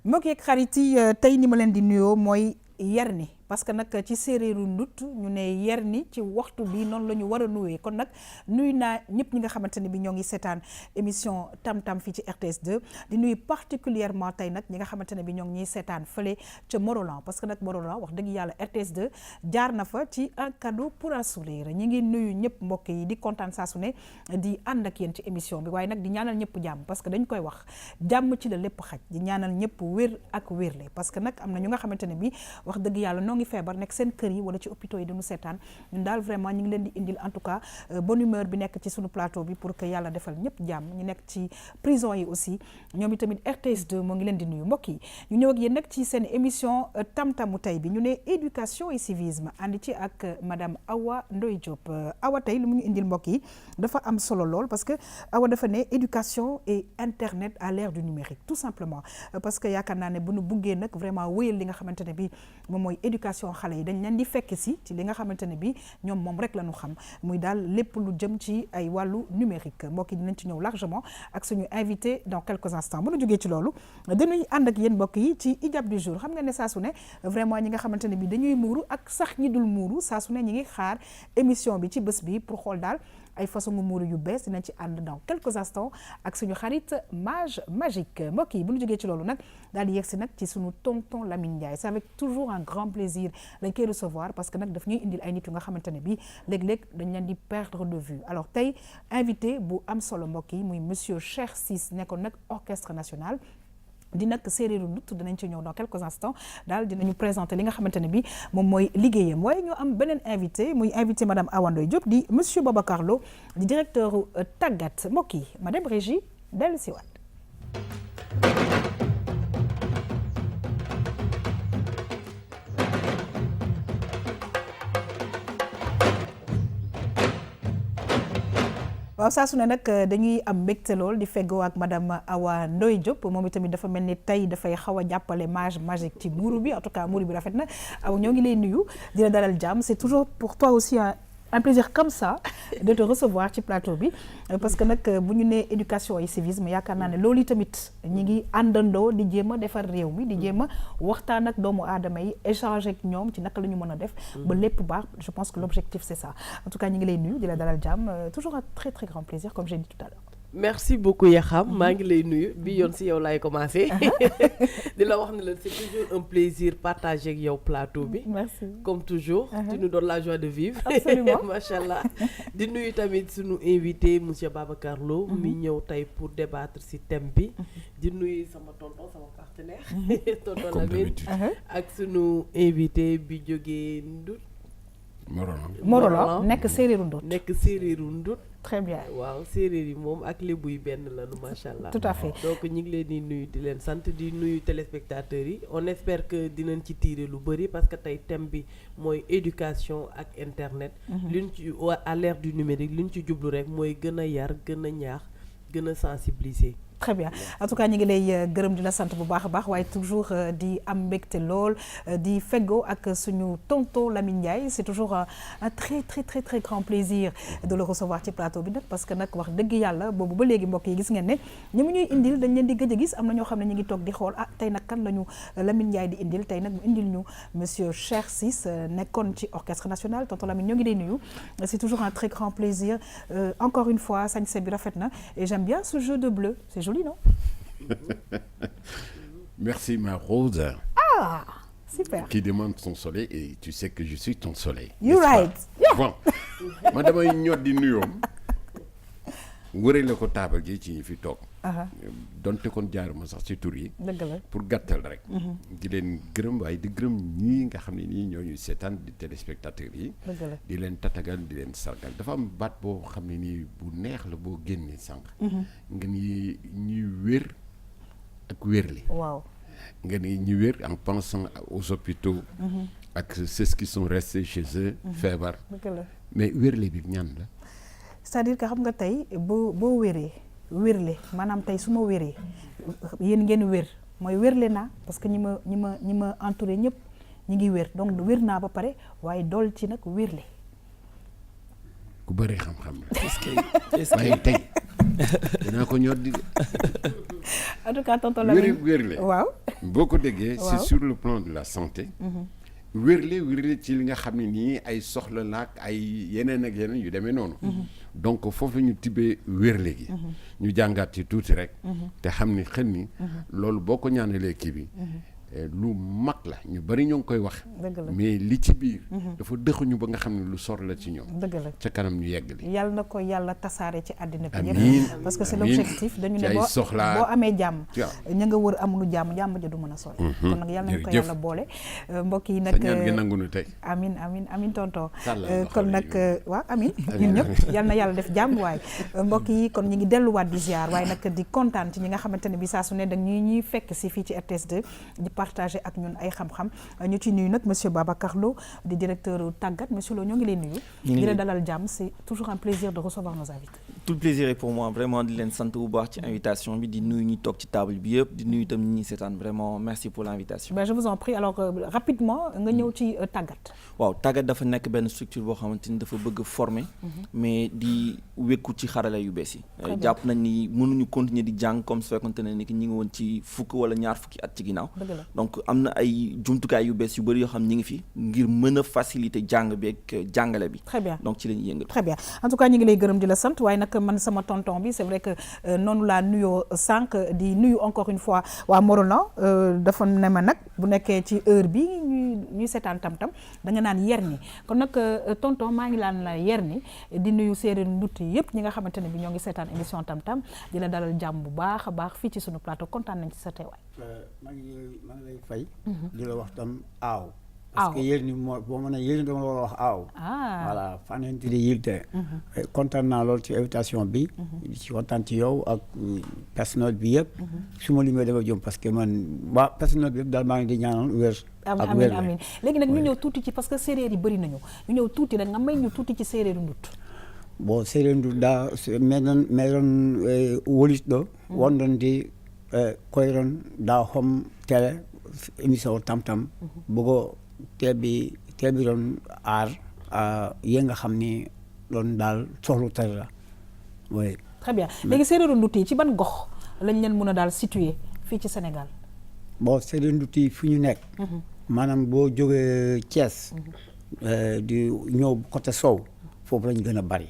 mbokk yeeg xarit yi tey ni ma leen di nuyoo mooy Yerni parce que nag ci séeréeru ndut ñu ne Yerni ci waxtu bi noonu la ñu war a nuyee kon nag nuyu naa ñëpp ñi nga xamante ne bi ñoo ngi seetaan émission tam-tam fii ci RTS 2 di nuyu particulièrement tey nag ñi nga xamante ne bi ñoo ngi ñuy seetaan fële ca Morolan parce que nag Morolan wax dëgg yàlla RTS 2 jaar na fa ci un cadeau pour un sourire ñi ngi nuyu ñëpp mbokk yi di kontaan saa su ne di ànd ak yéen ci émission bi waaye nag di ñaanal ñëpp jàmm parce que dañ koy wax jàmm ci la lépp xaj di ñaanal ñëpp wér ak wérle parce que nag am na ñu nga xamante ne bi wax dëgg yàlla noo ngi feebar nekk seen kër yi wala ci hôpitaux yi dañu seetaan ñun daal vraiment ñu ngi leen di indil en tout cas bonne humeur bi nekk ci sunu plateau bi pour que yàlla defal ñëpp jàmm ñu nekk ci prison yi aussi ñoom itamit RTS 2 moo ngi leen di nuyu mbokk yi ñu ñëw ak yéen nag ci seen émission tam-tamu tey bi ñu ne éducation et civisme ànd ci ak madame Awa Ndoye Diop Awa tey lu mu ñu indil mbokk yi dafa am solo lool parce que Awa dafa ne éducation et internet à l'ère du numérique tout simplement parce que yaakaar naa ne bu nu buggee nag vraiment wéyal li nga xamante ne bi moom mooy éducation xale yi dañ leen di fekk si ci li nga xamante ne bi ñoom moom rek la ñu xam muy daal lépp lu jëm ci ay wàllu numérique mbokk yi dinañ ci ñëw largement ak suñu invité dans quelques instants bu ñu jógee ci loolu dañuy ànd ak yéen mbokk yi ci hijab du jour xam nga ne saa su ne vraiment ñi nga xamante ne bi dañuy muuru ak sax ñi dul muuru saa su ne ñi ngi xaar émission bi ci bés bi pour xool daal ay façon muuru yu bees dinañ ci ànd dans quelques instants ak suñu xarit mage magique mbokk yi bu ñu jógee ci loolu nag daal di yegsi nag ci suñu tonton Lamine Ndiaye c'est avec toujours un grand plaisir lañ koy recevoir parce que nag daf ñuy indil ay nit yu nga xamante ne bi léeg-léeg dañ leen di perdre de vue alors tey invité bu am solo mbokk yi muy monsieur Cheikh Ciss nekkoon nag orchestre national di nag séeréeru ndut dinañ ci ñëw dans quelques instants daal dinañu présenter li nga xamante ne bi moom mooy liggéeyam waaye ñu am beneen invité muy invité madame Awa Ndoye Diop di monsieur Babacar Lo di directeur tàggat mbokk yi madame Régie dellu si waat waaw saa su ne nag dañuy am mbégte lool di feggoo ak madame Awa Ndoye Diop moom itamit dafa mel ni tey dafay xaw a jàppale mage magique ci muuru bi en tout cas muuru bi rafet na aw ñoo ngi lay nuyu di la dalal jàmm c'est toujours pour toi aussi un plaisir comme ça de te recevoir ci plateau bi parce que nag bu ñu nee éducation et civisme yaakaar naa ne loolu tamit ñi ngi àndandoo di jéem a defar réew mi di jéem a waxtaan ak doomu aadama yi échanger ak ñoom ci naka la ñu mën a def ba lépp baax je pense que l'objectif c'est ça en tout cas ñi ngi lay nuyu di la dalal jàmm toujours un très très grand plaisir comme j'ai dit tout à l'heure merci beaucoup Yaxam maa ngi lay nuyu bi yoon si yow laay commencé di la wax ne la c'est toujours un plaisir partager ak yow plateau bi merci comme toujours tu nous donnes la joie de vivre absolument machallah di nuyu tamit suñu invité monsieur Babacar Lo mi ñëw tey pour débattre ci thème bi di nuyu sama tonton sama partenaire tonton Lamine ak suñu invité bi jógee Ndut Morolan nekk séeréeru ndut très bien waaw séeréer yi moom ak lébu yi benn lañu macha allah. tout à fait donc ñu ngi leen di nuyu di leen sant di nuyu téléspectateurs yi on espère que dinañ ci tirer lu bëri parce que tey thème bi mooy éducation ak internet. luñ ci à l'ère du numérique luñ ci jublu rek mooy gën a yar gën a ñaax gën a sensibiliser. très bien en tout cas ñu ngi lay gërëm di la sant bu baax a baax waaye toujours di am mbégte lool di feggoo ak suñu tonton Lamine Ndiaye c'est toujours un très très très très grand plaisir de le recevoir ci plateau bi nag parce que nag wax dëgg yàlla boobu ba léegi mbokk yi gis ngeen ne ñi mu ñuy indil dañ leen di gëj a gis am na ñoo xam ne ñu ngi toog di xool tey nag kan la ñu Lamine Ndiaye di indil tey nag mu indil ñu monsieur Cheikh Ciss nekkoon ci orchestre national tonton Lamine ñoo ngi lay nuyu c'est toujours un très grand plaisir encore une fois sañse bi rafet na et j'aime bien ce jeu de bleu c'est joli non? Merci ma Rose. Ah, super. Qui demande son soleil et tu sais que je suis ton soleil. You're right. Yeah. Bon, madame ñoo di nuyoom wërale ko taabal gi ci ñi fi toog. donte kon jaaruma sax ci tur yi. dëgg la pour gàttal rek. di leen gërëm waaye di gërëm ñii nga xam ne nii ñoo ñuy seetaan di téléspectateurs yi. dëgg la di leen tatagal di leen sargal dafa am baat boo xam ne nii bu neex la boo génnee sànq. nga ni ñuy wér ak wérle. waaw nga ni ñu wér en pensant aux hôpitaux. ak ceux qui sont restés chez eux. feebar. dëgg la mais wérle bi ñaan la. c'est-à-dire que xam nga tey boo wéree wérle maanaam tey su ma wéree yéen ngeen wér mooy wérle naa parce que ñi ma entouré ñëpp ñi ngi wér donc wér naa ba pare waaye dool ci nag wérle. ku bëri xam-xam la. waaye tey dinaa ko ñor di. en tout cas tonton Lamine wérle waaw boo ko déggee c'est Waaw. sur le plan de la santé wérle ci li nga xam ne nii ay soxla laak ay yeneen ak yeneen yu demee noonu donc foofu la ñu tibbee wérle gi ñu jàngaat ci tuuti rek te xam ni xel ni loolu boo ko ñaanalee kii bi lu mag la ñu bari ñoo ngi koy wax dëgg la mais li ci biir dafa dëxuñu ba nga xam ne lu sor la ci ñoom dëgg la ca kanam ñu yegg li yàlla na ko yàlla tasaare ci àddina bi amiin yëpp parce que c'est amiin. l'objectif dañu ci ne ay boo soxlaa boo amee jàmm waaw. ña nga wër amulu jàmm jàmm ja du mën a sori kon nag yàlla nañ ko jërëjëf. yàlla boole mbokk yi sa nag ñaan gi nangu nu tey amin amin amin tonton Tàllal loxo kon yi. nag waaw amin ñun ñëpp yal na yàlla def jàmm waay mbokk yi kon ñu ngi delluwaat di ziar waaye nag di kontaan ci ñi nga xamante ne bi saa su ne da ñuy fekk si fii ci RTS2 di partager ak ñun ay xam-xam ñu ci nuyu nag monsieur Babacar Lo di directeur tàggat monsieur Lo ñoo ngi lay nuyu di la dalal jàmm c'est toujours un plaisir de recevoir nos invités. Tout le plaisir est pour moi vraiment di leen sant bu baax ci invitation bi di nuyu ñi toog ci table bi yëpp di nuyu itam ñi seetaan vraiment merci pour l'invitation. Ben je vous en prie alors rapidement nga ñëw ci tàggat. waaw tàggat dafa nekk benn structure boo xamante ni dafa bëgg former mais di wékku ci xarala yu bees yi. jàpp nañ ni mënuñu continuer di jàng comme su fekkonte ne ni ki ñi ngi woon ci fukk wala ñaar fukki at ci ginnaaw. dëgg la donc am na ay jumtukaay yu bees yu bëri yoo xam ñi ngi fi ngir mën a faciliter jàng bi ak jàngale bi. très bien donc ci la ñuy yëngatu. très bien en tout cas ñu ngi lay gërëm di la sant waaye nag man sama tonton bi c'est vrai que noonu laa nuyoo sànq di nuyu encore une fois waa Morolan dafa ne ma nag bu nekkee ci heure bi ñuy seetaan tam-tam da nga naan Yerni kon nag tonton maa ngi laan la Yerni di nuyu séeréer ndutt yëpp ñi nga xamante ne bi ñoo ngi seetaan émission tam-tam di la dalal jàmm bu baax a baax fii ci sunu plateau kontaan nañ ci sa teewaay. maa ngi lay fay. di la wax tam aaw. parce que Yerni moo boo mën a Yerni dama la war a wax aaw. voilà fanweeri yilte. kontaan naa lool ci invitation bi. ci kontaan ci yow ak personnel bi yëpp. su ma limee dama jëm parce que man waa personnel bi yëpp daal maa ngi di ñaanal wér. ak wér amiin léegi nag ñu ñëw tuuti ci parce que séeréer yi bëri nañu ñu ñëw tuuti nag nga may ñu tuuti ci séeréeru ndut. bon séeréer ndut daa meɗon wolis ɗo wonɗon de koyron da hom télé émission tam-tam bogo teɓiron aar yi nga xam ni doon daal soxlu tari la oui. très bien léegi séeréeru ndut yi ci ban gox lañ leen mën a daal situé fii ci Sénégal. bon séeréer ndut yi fi ñu nekk. maanaam boo jógee Thiès. di ñëw côté sow foofu lañ gën a bari.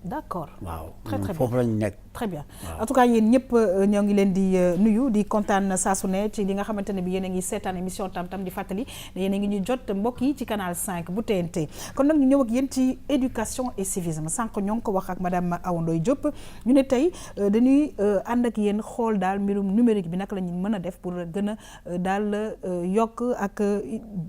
d'accord waaw très bien foofu lañ nekk. très bien en tout cas yéen ñëpp ñoo ngi leen di nuyu di kontaan saa su ne ci li nga xamante ne bi yéen a ngi seetaan émission tam-tam di fàttali ne yéen a ngi ñu jot mbokk yi ci canal 5 bu TNT kon nag ñu ñëw ak yéen ci éducation et civisme sànq ñoo ngi ko wax ak madame Awa Ndoye Diop ñu ne tey dañuy ànd ak yéen xool daal mbirum numérique bi naka la ñu mën a def pour gën a daal yokk ak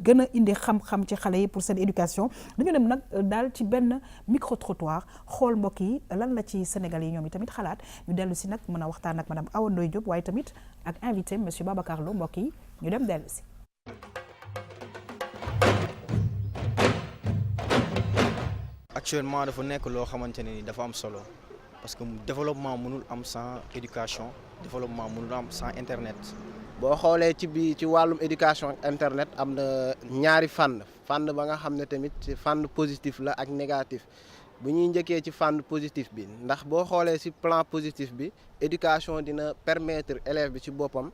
gën a indi xam-xam ci xale yi pour seen éducation dañu dem nag daal ci benn micro trottoir xool mbokk yi lan la ci Sénégal yi ñoom i tamit xalaat ñu dellu si nag mën a waxtaan ak madame Awa Ndoye Diop waaye tamit ak invité monsieur Babacar Lo mbokk yi ñu dem dellu si. actuellement dafa nekk loo xamante ne ni dafa am solo parce que développement mënul am sans éducation développement mënul am sans internet. boo xoolee ci wàllum éducation internet am na ñaari fànn ba nga xam ne tamit fànn positif la ak négatif. bu ñuy njëkkee ci fànn positif bi ndax boo xoolee ci plan positif bi éducation dina permettre élève bi ci boppam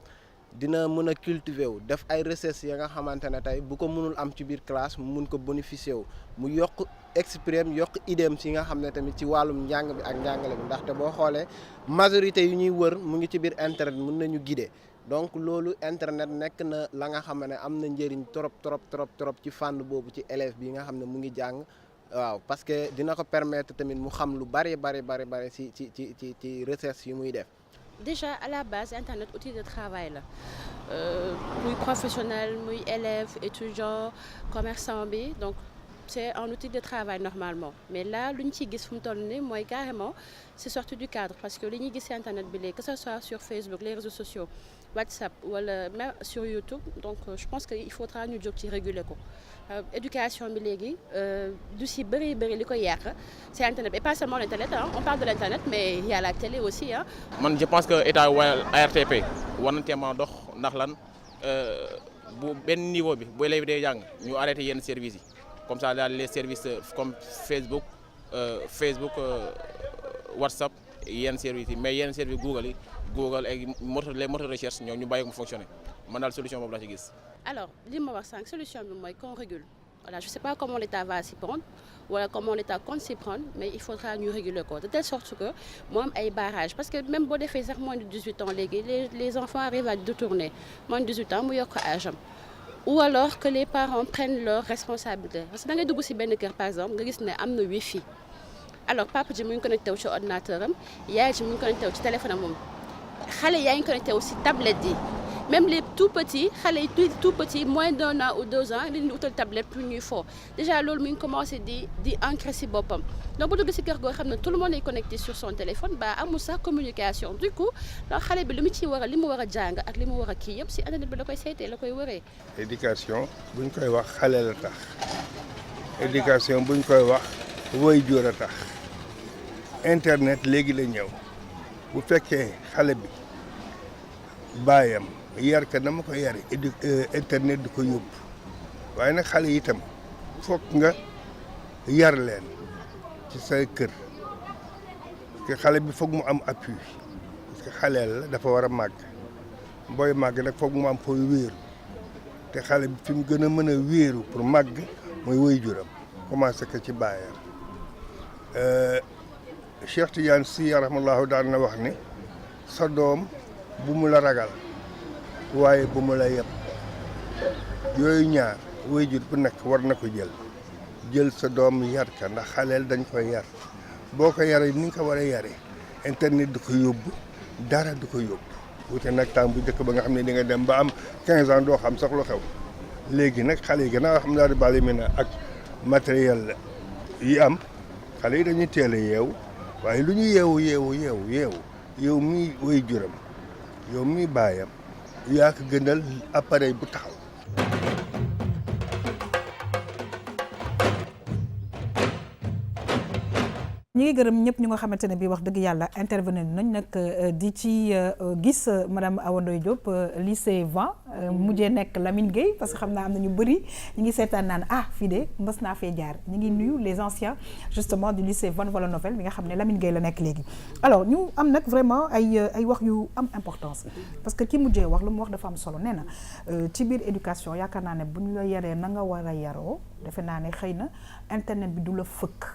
dina mën a cultiver wu def ay recherches ya nga xamante ne tey bu ko mënul am ci biir classe mu mun ko bénéficier wu mu yokk exprimer yokk idéem ci nga xam ne tamit ci wàllum njàng bi ak njàngale bi ndaxte boo xoolee majorité yu ñuy wër mu ngi ci biir internet mën nañu guider donc loolu internet nekk na la nga xam ne am na njëriñ trop ci fànn boobu ci élève bi nga xam ne mu ngi jàng. waaw parce que dina ko permettre tamit mu xam lu bari ci recherche yi muy def. Déjà à la base internet outil de travail la muy professionnel muy élève étudiant commerçant bi donc c'est un outil de travail normalement mais là lu ñu ciy gis fu mu toll nii mooy carrément c'est sorti du cadre parce que li ñuy gis ci internet bi léegi que ce soit sur Facebook les réseaux sociaux WhatsApp wala même sur YouTube donc je pense que il faudra ñu jóg ci réguler ko. Éducation bi léegi du si bëri li koy yàq c'est internet et pas seulement l'internet on parle de l'internet mais il y a la télé aussi man je pense que état ARTP war na teema dox ndax lan bu benn niveau bi bu élève day jàng ñu arrêté yenn services yi comme ça daal les services comme Facebook WhatsApp yenn services yi mais yenn service Google ak les moteurs de recherche ñoom ñu bàyyi ko mu fonctionner man daal solution boobu laa ci gis. Alors li ma wax sànq solution bi mooy qu'on régule voilà je sais pas comment l'État va s'y prendre wala comment l'État compte s'y prendre mais il faudra ñu réguler ko de telle sorte que mu am ay barrages parce que même boo defee sax moins de 18 ans léegi les enfants arrivent à détourner moins de 18 ans mu yokk âge am ou alors que les parents prennent leurs responsabilités parce que da ngay dugg ci benn kër par exemple nga gis ne am na wifi alors papa ji mu ngi connecté wu ci ordinateur am yaay ji mu ngi connecté wu ci téléphone am moom xale yaa ngi connecté wu ci tablette yi même les tout petits xale yi tout petits moins d'1 an ou 2 ans li ñu utal tablette pour ñuy fo déjà loolu mu ngi commencé di ancrer ci boppam donc bu dugg ci kër goo xam ne tout le monde est connecté sur son téléphone ba amul sax communication du coup donc xale bi li mu war a jàng ak li mu war a kii yëpp ci internet bi la koy saytee la koy wëree. éducation buñ koy wax xale la tax éducation buñ koy wax waajur a tax internet léegi la ñëw bu fekkee xale bi baayam yar ka dama ko yare internet di ko yóbbu waaye nag xale yi itam fokk nga yar leen ci sa kër parce que xale bi foog mu am appui parce que xaleel la dafa war a màgg booy màgg nag foog mu am fooy wéeru te xale bi fi mu gën a mën a wéeru pour màgg mooy waajuram commencé ko ci baayam Cheikh Tidiane Sy rahimahullahu daan na wax ne sa doom bu mu la ragal waaye bu mu la yeb yooyu ñaar waajur bu nekk war na ko jël sa doom yar ka ndax xaleel dañ koy yar boo ko yaree ni nga ko war a yaree internet du ko yóbbu dara du ko yóbbu wute nag temps bu njëkk ba nga xam ne di nga dem ba am 15 ans doo xam sax lu xew léegi nag xale yi gannaaw xam naa di bàyyi mi na ak matériel yi am xale yi dañuy teel a yeewu waaye lu ñu yeewu yow mi way juram yow mi baayam yaa ko gënal appareil bu taxaw. ñi ngi gërëm ñëpp ñu nga xamante ne bii wax dëgg yàlla intervenir nañ nag di ci gis madame Awa Ndoye Diop lycée 20 mujjee nekk Lamine Gueye parce que xam naa am na ñu bëri ñu ngi seetaan naan fii de mbës naa fee jaar ñu ngi nuyu les anciens justement du lycée Von Vollenhoven bi nga xam ne Lamine Gueye la nekk léegi. alors ñu am nag vraiment ay wax yu am importance parce que ki mujjee wax lu mu wax dafa am solo nee na ci biir éducation yaakaar naa ne bu ñu la yaree na nga war a yaroo defe naa ne xëy na internet bi du la fëkk.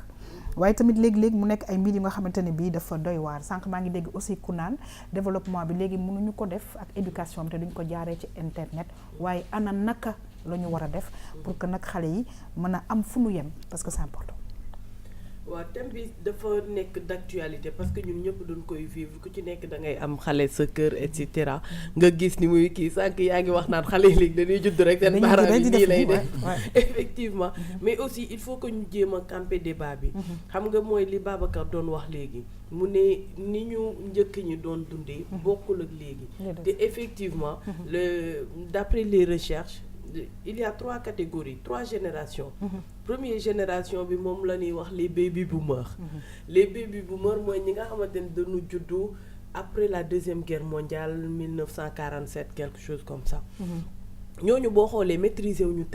waaye tamit léegi-léegi mu nekk ay mbir yu nga xamante ne bii dafa doy waar sànq maa ngi dégg aussi ku naan développement bi léegi mënuñu ko def ak éducation bi te duñ ko jaaree ci internet waaye ana naka la ñu war a def pour que nag xale yi mën a am fu nu yem parce que c'est important. waaw thème bi dafa nekk d'actualité parce que ñun ñëpp duñ koy vivre ku ci nekk da ngay am xale sa kër et cetera nga gis ni muy kii sànq yaa ngi wax naan xale yi léegi dañuy judd rek seen baaraam yi nii lay def effectivement mais aussi il faut que ñu jéem a camper débat bi xam nga mooy li Babacar doon wax léegi mu ne ni ñu njëkk ñi doon dundee bokkul ak léegi te effectivement d'après les recherches il y a 3 catégories 3 générations première génération bi moom la ñuy wax les baby boomers les baby boomers mooy ñi nga xamante ne dañu juddu après la deuxième guerre mondiale 1947 quelque chose comme ça ñooñu boo xoolee maîtriser wuñu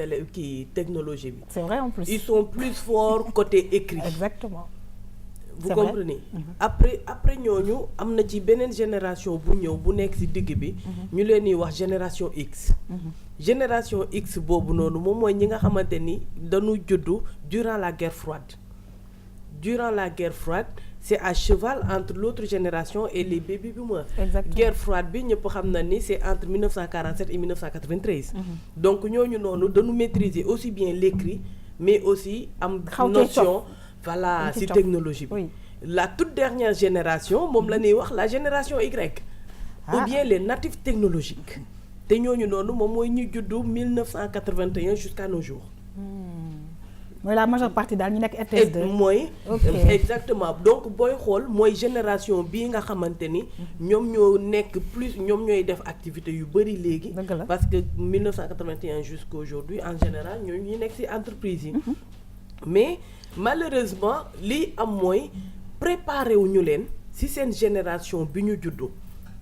technologie bi c'est vrai en plus ils sont plus forts côté écrit exactement vous comprenez après ñooñu am na ci beneen génération bu ñëw bu nekk ci digg bi ñu leen di wax génération X génération X boobu noonu moom mooy ñi nga xamante ni dañu juddu durant la guerre froide c'est à cheval entre l'autre génération et les baby boomers. Guerre froide bi ñëpp xam na ni c'est entre 1947 et 1993 donc ñooñu noonu dañu maîtriser aussi bien l'écrit mais aussi am notion voilà ci technologie bi la toute dernière génération moom la ñuy wax la génération Y ou bien les natifs technologiques te ñooñu noonu moom mooy ñu juddu 1981 jusqu'à nos jours mooy la majeure partie daal ñu nekk RTS2 mooy exactement donc booy xool mooy génération bii nga xamante ni ñoom ñoo nekk plus ñoom ñooy def activité yu bëri léegi parce que 1981 jusqu'à aujourd'hui en général ñooñu ñu nekk ci entreprise yi mais malheureusement li am mooy préparé wu ñu leen ci seen génération bi ñu juddu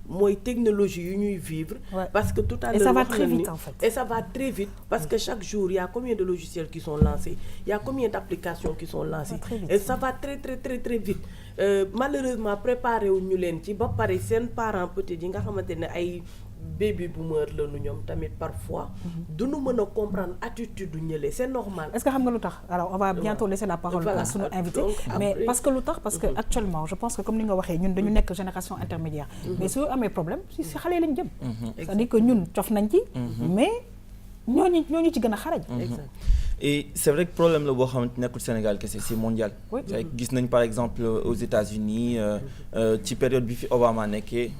mooy technologie yu ñuy vivre parce que tout à l'heure et ça va très vite en fait et ça va très vite parce que chaque jour il y a combien de logiciels qui sont lancés il y a combien d'applications qui sont lancées et ça va très très très très vite malheureusement préparé wu ñu leen ci ba pare seen parents peut-être yi nga xamante ne ay baby boomer la ñu ñoom tamit parfois duñu mën a comprendre attitude du ñële c'est normal. Est-ce que xam nga lu tax alors on va bientôt laisser la parole à sunu invité mais parce que lu tax parce que actuellement je pense que comme ni nga waxee ñun dañu nekk génération intermédiaire mais su amee problème si xale yi lañ jëm c'est-à-dire que ñun cof nañ ci mais ñooñu ci gën a xarañ. Et c'est vrai que problème la boo xamante nekkul Sénégal kese c'est mondial. gis nañ par exemple aux États-Unis ci période bi fi Obama nekkee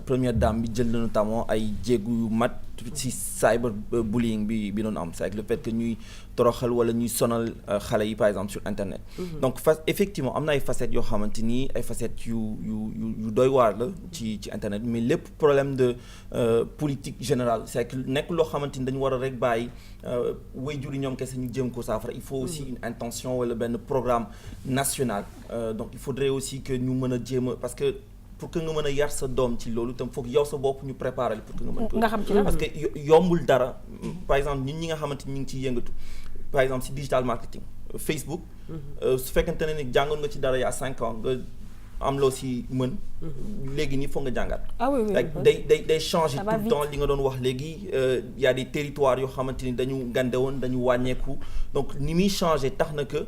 première dame bi jël na notamment ay jéegu yu mat ci cyber bullying bi doon am c'est le fait que ñuy toroxal wala ñuy sonal xale yi par exemple sur internet. Donc effectivement am na ay facettes yoo xamante ni ay facettes yu doy waar la ci internet mais lépp problème de politique générale c'est que nekk loo xamante ni dañu war a rek bàyyi waajur yi ñoom kese ñu jëm ko saafara il faut aussi une intention wala benn programme national donc il faudrait aussi que ñu mën a jéem a parce que pour que nga mën a yar sa doom ci loolu tam foog yow sa bopp ñu préparer pour que nga mën ko xam ci la parce que yombul dara par exemple ñi nga xamante ni ñu ngi ciy yëngatu par exemple si digital marketing Facebook su fekkente ne ni jàngoon nga ci dara il y a 5 ans nga am loo si mën léegi nii foog nga jàngat day changer tout le temps li nga doon wax léegi y a des territoires yoo xamante ni dañu gande woon dañu wàññeeku donc ni muy changer tax na que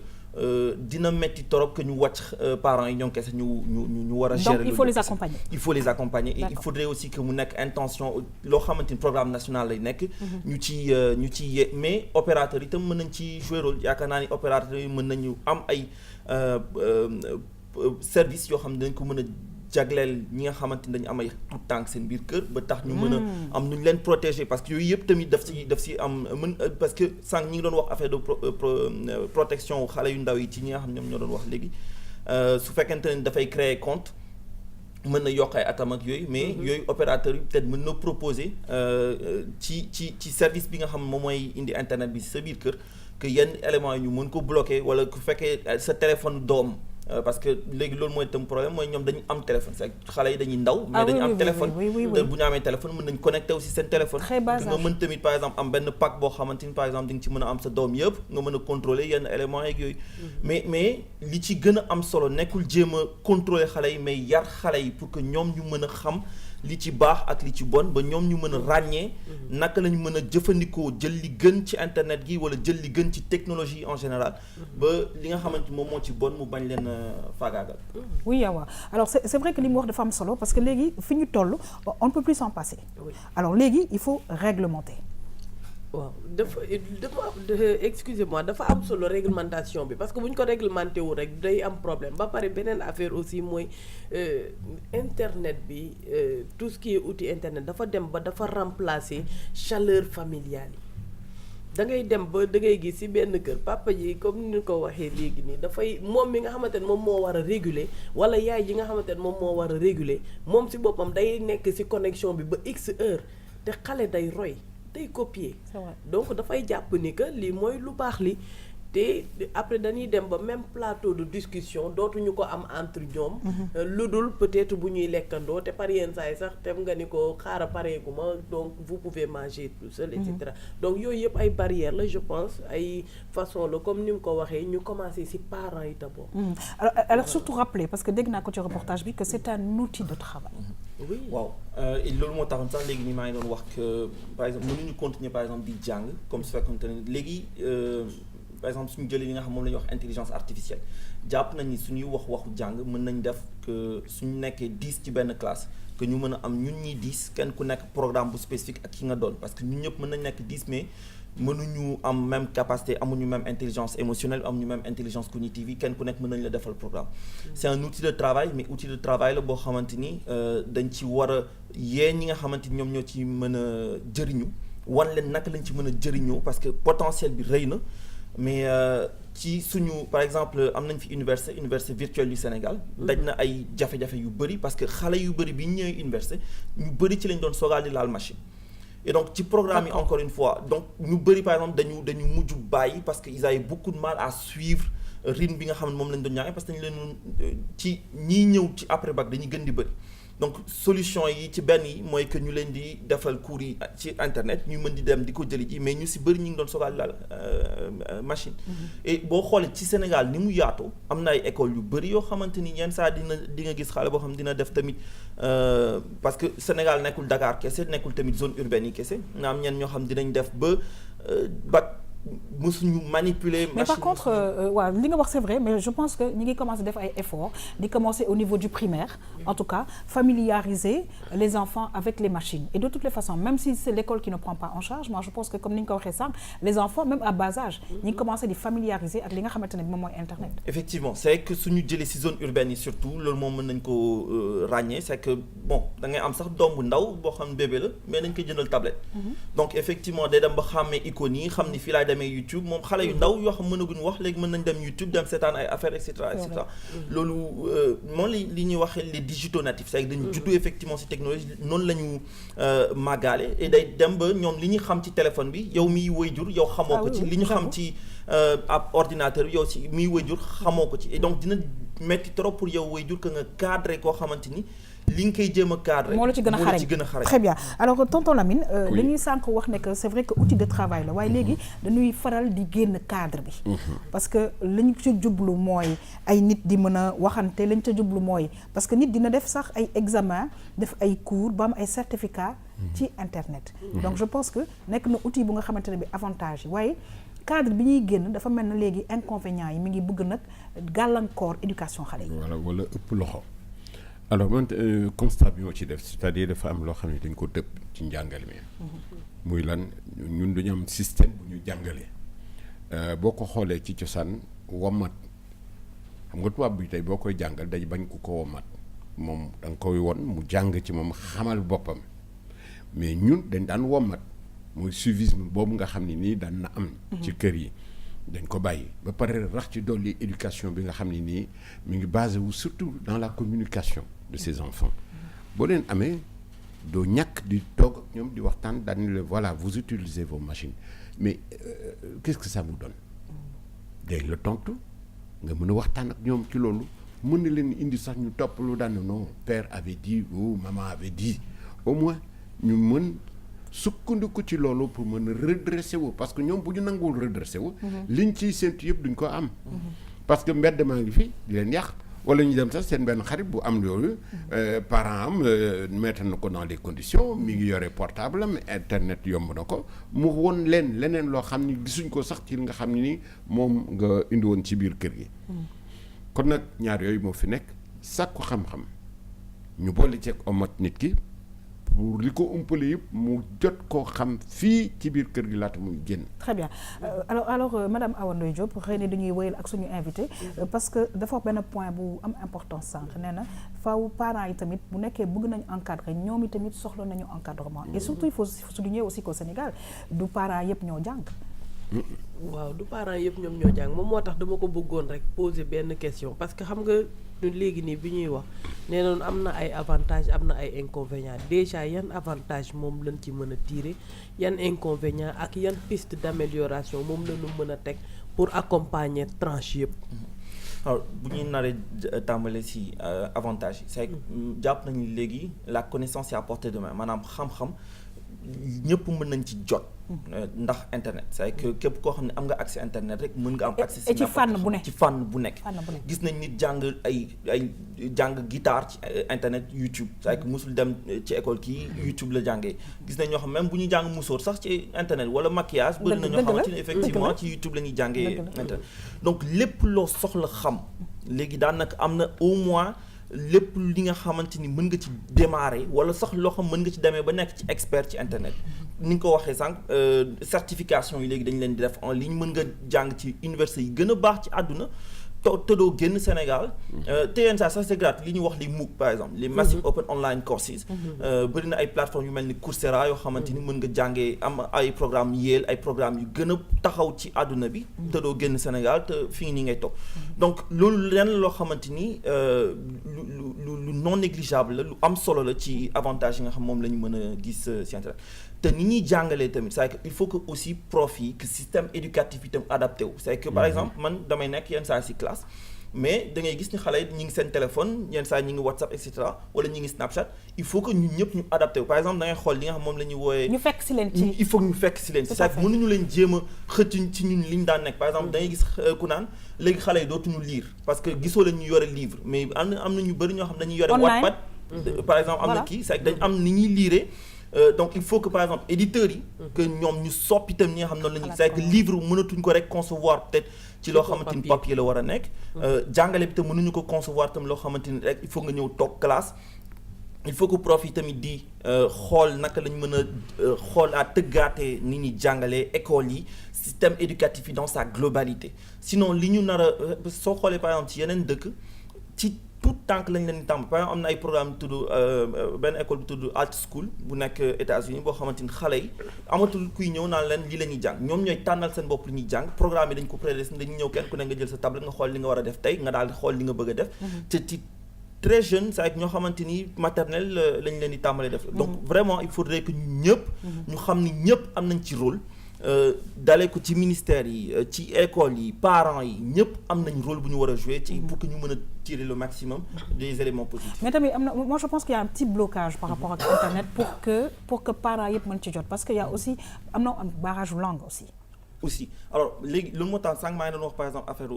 dina metti torop que ñu wàcc parents yi ñoom kese ñu war a gérer. Donc il faut les accompagner. Il faut les accompagner et il faudrait aussi que mu nekk intention loo xamante ni programme national lay nekk. ñu ci mais opérateurs yi itam mën nañ ci jouer rôle yaakaar naa ni opérateurs yi mën nañu am ay service yoo xam ne dañ ko mën a jagleel ñi nga xamante ni dañu am ay tout tànk seen biir kër ba tax ñu mën a am nu ñu leen protéger parce que yooyu yëpp tamit daf si am mën parce que sànq ñi ngi doon wax affaire de protection xale yu ndaw yi ci ñi nga xam ne ñoom ñoo doon wax léegi su fekkente ne dafay créer compte mën na yokk ay atam ak yooyu mais yooyu opérateurs yi peut-être mën na proposer ci service bi nga xam moom mooy indi internet bi si sa biir kër que yenn éléments yi ñu mën ko bloquer wala ku fekkee sa téléphone doom parce que léegi loolu mooy tam problème mooy ñoom dañu am téléphone c'est xale yi dañuy ndaw mais dañu am téléphone te bu ñu amee téléphone mën nañ connecté aussi seen téléphone nga mën tamit par exemple am benn pack boo xamante ni par exemple di nga ci mën a am sa doom yëpp nga mën a contrôler yenn éléments yeeg yooyu mais li ci gën a am solo nekkul jéem a contrôler xale yi mais yar xale yi pour que ñoom ñu mën a xam li ci baax ak li ci bon ba ñoom ñu mën a ràññee naka lañu mën a jëfandikoo jël li gën ci internet gi wala jël li gën ci technologie en général ba li nga xamante moom moo ci bon mu bañ leen faagaagal. Oui Awa alors c'est vrai que li mu wax dafa am solo parce que léegi fi ñu toll on ne peut plus s'en passer. Alors léegi il faut réglementer. waaw dafa excusez-moi dafa am solo réglementation bi parce que bu ñu ko réglementé wu rek day am problème ba pare beneen affaire aussi mooy internet bi tout ce qui est outil internet dafa dem ba dafa remplacer chaleur familiale yi da ngay dem ba da ngay gis ci benn kër papa ji comme ni ko waxee léegi nii dafay moom mi nga xamante ne moom moo war a réguler wala yaay ji nga xamante ne moom moo war a réguler moom ci boppam day nekk ci connexion bi ba x heure te xale day roy. day copier donc dafay jàpp ni que lii mooy lu baax li te après dañuy dem ba même plateau de discussion dootuñu ko am entre ñoom lu dul peut-être bu ñuy lekkandoo te par yenn saa yi sax tem nga ni ko xaara pareeguma donc vous pouvez manger tout seul et cetera donc yooyu yëpp ay barrières la je pense ay façon la comme ni mu ko waxee ñu commencer ci parents yi d'abord. Alors surtout rappeler parce que dégg naa ko ci reportage bi que c'est un outil de travail. Oui waaw loolu moo taxoon sax léegi nii maa ngi doon wax que par exemple mënuñu continuer par exemple di jàng comme su fekkoonte ne léegi par exemple suñu jëlee li nga xam moom la ñuy wax intelligence artificielle jàpp nañ ni suñuy waxu jàng mën nañ def que suñu nekkee 10 ci benn classe que ñu mën a am ñun ñi 10 kenn ku nekk programme bu spécifique ak ki nga doon parce que ñun ñëpp mën nañ nekk 10 mais mënuñu am même capacité amuñu même intelligence émotionnelle amuñu même intelligence cognitive yi kenn ku nekk mën nañu la defal programme c'est un outil de travail mais outil de travail la boo xamante ni dañ ci war a yee ñi nga xamante ni ñoom ñoo ci mën a jëriñu wan leen naka lañ ci mën a jëriñoo parce que potentiel bi rëy na mais ci suñu par exemple am nañ fi université virtuelle du Sénégal daj na ay jafe-jafe yu bëri parce que xale yu bëri bi ñu ñëwee université ñu bëri ci lañ doon soogaal di laal machine et donc ci programme yi encore une fois donc ñu bëri par exemple dañu mujj bàyyi parce que ils avaient beaucoup de mal à suivre rythme bi nga xam ne moom lañ doon ñaange parce que dañu leen ci ñii ñëw ci après bac dañuy gën di bëri donc solution yi ci benn yi mooy que ñu leen di defal cours yi ci internet ñu mën di dem di ko jëli ji mais ñu si bëri ñu ngi doon sogal laal machine et boo xoolee ci Sénégal ni mu yaatoo am na ay écoles yu bëri yoo xamante ni yenn saa di nga gis xale boo xam dina def tamit parce que Sénégal nekkul Dakar kese nekkul tamit zone urbaine yi kese na am ñenn ñoo xam dinañ def ba mësuñu manipuler mais par contre waaw li nga wax c'est vrai mais je pense que ñi ngi commencer def ay efforts di commencer au niveau du primaire en tout cas familiariser les enfants avec les machines et de toutes les façons même si c'est l'école qui ne prend pas en charge moi je pense que comme ni ñu ko waxee sànq les enfants même à bas âge ñi ngi commencer di familiariser ak li nga xamante ne bi moom mooy internet. effectivement c'est que suñu jëlee ci zone urbaine yi surtout loolu moom mën nañ ko ràññee c'est que bon da ngay am sax doom bu ndaw boo xam bébé la mais dañ koy jëndal tablette donc effectivement day dem ba xàmmee icônes yi xam ni fii laay demee YouTube moom xale yu ndaw yoo xam mënaguñu wax léegi mën nañ dem YouTube dem seetaan ay affaires et cetera et cetera loolu moom li ñuy waxee les digitaux natifs c'est que dañu juddu effectivement ci technologie noonu la ñu màggaale et day dem ba ñoom li ñu xam ci téléphone bi yow miy waajur yow xamoo ko ci li ñu xam ci ab ordinateur bi yow ci miy waajur xamoo ko ci et donc dina metti trop pour yow waajur que nga cadré koo xamante ni li nga koy jéem a cadré moo la ci gën a xarañ très bien alors tonton Lamine dañuy sànq wax ne que c'est vrai que outil de travail la waaye léegi dañuy faral di génn cadre bi parce que lañ ca jublu mooy ay nit di mën a waxante lañ ca jublu mooy parce que nit dina def sax ay examen def ay cours ba am ay certificat ci internet donc je pense que nekk na outil bu nga xamante ne bi avantage yi waaye cadre bi ñuy génn dafa mel na léegi inconvénients yi mi ngi bëgg nag gàllankoor éducation xale yi wala ëpp loxo alors man constat bi moo ci def c'est-à-dire dafa am loo xam ne dañ ko dëpp ci njàngale mi muy lan ñun dañu am système bu ñu jàngalee boo ko xoolee ci cosaan wommat xam nga tubaab bi tey boo koy jàngal day bañ ku ko wommat moom da nga koy won mu jàng ci moom xamal boppam mais ñun dañ daan wommat mooy suivisme boobu nga xam ne nii daan na am ci kër yi dañ ko bàyyi ba pare rax ci dolli éducation bi nga xam ne nii mi ngi basé wu surtout dans la communication de ces enfants boo leen amee doo ñàkk di toog ak ñoom di waxtaan daal le voilà vous utilisez vos machines mais qu'est-ce que ça vous donne day la tontu nga mën a waxtaan ak ñoom ci loolu mën na leen indi sax ñu topp lu daan non père avait dit ou maman avait dit au moins ñu mën sukkandiku ci loolu pour mën a redresser wu parce que ñoom bu ñu nanguwul redresser wu liñ ciy séntu yëpp duñ ko am parce que mbedd maa ngi fi di leen yàq wala ñu dem sax seen benn xarit bu am loolu parent am mettre na ko dans les conditions mi ngi yore portable am internet yomb na ko mu won leen leneen loo xam ni gisuñ ko sax ci li nga xam ne ni moom nga indi woon ci biir kër gi kon nag ñaar yooyu moo fi nekk sàkku xam-xam ñu boole ceeg omat nit ki pour li ko umpale yëpp mu jot koo xam fii ci biir kër gi laata muy génn. très bien alors madame Awa Ndoye Diop xëy na dañuy wéyal ak suñu invité parce que dafa benn point bu am importance sànq nee na faaw parents yi tamit bu nekkee bëgg nañu encadrer ñoom i tamit soxla nañu encadrement et surtout il faut souligner aussi qu'au Sénégal du parents yëpp ñoo jàng. waaw du parents yëpp ñoom ñoo jàng moom moo tax dama ko bëggoon rek poser benn question parce que xam nga ñun léegi nii bi ñuy wax nee noonu am na ay avantages am na ay inconvénients déjà yan avantage moom lañ ci mën a tirer yan inconvénients ak yan piste d'amélioration moom la ñu mën a teg pour accompagner tranche yëpp. alors bu ñuy naree tàmbale ci avantage yi c'est jàpp nañu léegi la connaissance est à portée de main maanaam xam-xam ñëpp mën nañ ci jot. ndax internet c'est que képp koo xam ne am nga accès internet rek mën nga am accès ci fànn bu nekk ci fànn bu nekk gis nañ nit jàng ay jàng guitare ci internet YouTube c'est que musul dem ci école kii YouTube la jàngee gis nañ ñoo xam même bu ñuy jàng musóor sax ci internet wala maquillage bëri na ñoo xamante ne effectivement ci YouTube la ñuy jàngee internet donc lépp loo soxla xam léegi daanaka am na au moins lépp li nga xamante ni mën nga ci démarrer wala sax loo xam mën nga ci demee ba nekk ci expert ci internet ni nga ko waxee sànq certification yi léegi dañ leen di def en ligne mën nga jàng ci université yi gën a baax ci àdduna te doo génn Sénégal te yenn saa sax c'est gratuit li ñuy wax les MOOC par exemple les Massive Open Online Courses bëri na ay plateformes yu mel ni Coursera yoo xamante ni mën nga jàngee am ay programme Yale ay programme yu gën a taxaw ci àdduna bi te doo génn Sénégal te fii nii ngay toog donc loolu lenn loo xamante ni lu non négligeable la lu am solo la ci avantage yi nga xam moom la ñu mën a gis ci internet te ni ñuy jàngalee tamit c'est que il faut que aussi prof yi que système éducatif itam adapté wu c'est que par exemple man damay nekk yenn saa ci classe mais da ngay gis ni xale yi ñi ngi seen téléphone yenn saa ñi ngi WhatsApp et cetera wala ñi ngi Snapchat il faut que ñun ñëpp ñu adapté par exemple da ngay xool li nga xam moom la ñuy wooyee ñu fekk si leen ci il faut que ñu fekk si leen c'est-à-dire mënuñu leen jéem a xëcc ci ñun li ñu daan nekk par exemple da ngay gis ku naan léegi xale yi dootuñu lire parce que gisoo leen ñu yore livre mais am na ñu bëri ñoo xam dañuy yore Wattpad par exemple am na kii c'est dañ am ni ñuy lire donc il faut que par exemple éditeurs yi que ñoom ñu soppi itam ñi nga xam noonu la ñuy c'est que livre mënatuñ ko rek concevoir peut-être ci loo xamante ni papier la war a nekk jàngale bi tam mënuñu ko concevoir tam loo xamante ni rek il faut nga ñëw toog classe il faut que prof yi tamit di xool naka lañ mën a xool à tëggaatee ni ñuy jàngalee école yi système éducatif yi dans sa globalité sinon li ñu nar a soo xoolee par exemple ci yeneen dëkk ci tout tànk lañ leen di tàmm par exemple am na ay programme tudd benn école bu tudd Art School bu nekk États-Unis boo xamante ni xale yi amatul kuy ñëw naan leen lii la ñuy jàng ñoom ñooy tànnal seen bopp li ñuy jàng programme yi dañ ko prédestiné dañuy ñëw kenn ku ne nga jël sa tablette nga xool li nga war a def tey nga daal di xool li nga bëgg a def te ci très jeune c'est ak ñoo xamante ni maternelle lañ leen di tàmbalee def donc vraiment il faudrait que ñu ñëpp ñu xam ni ñëpp am nañ ci rôle dalee ko ci ministère yi ci école yi parents yi ñëpp am nañ rôle bu ñu war a jouer ci pour que ñu mën a tirer le maximum des éléments positifs. mais tamit am na moi je pense qu'il y a un petit blocage par rapport ak internet pour que parents yëpp mën ci jot parce que y a aussi am na barrage langue aussi. alors léegi lu moo tax sànq maa ngi doon wax par exemple affaire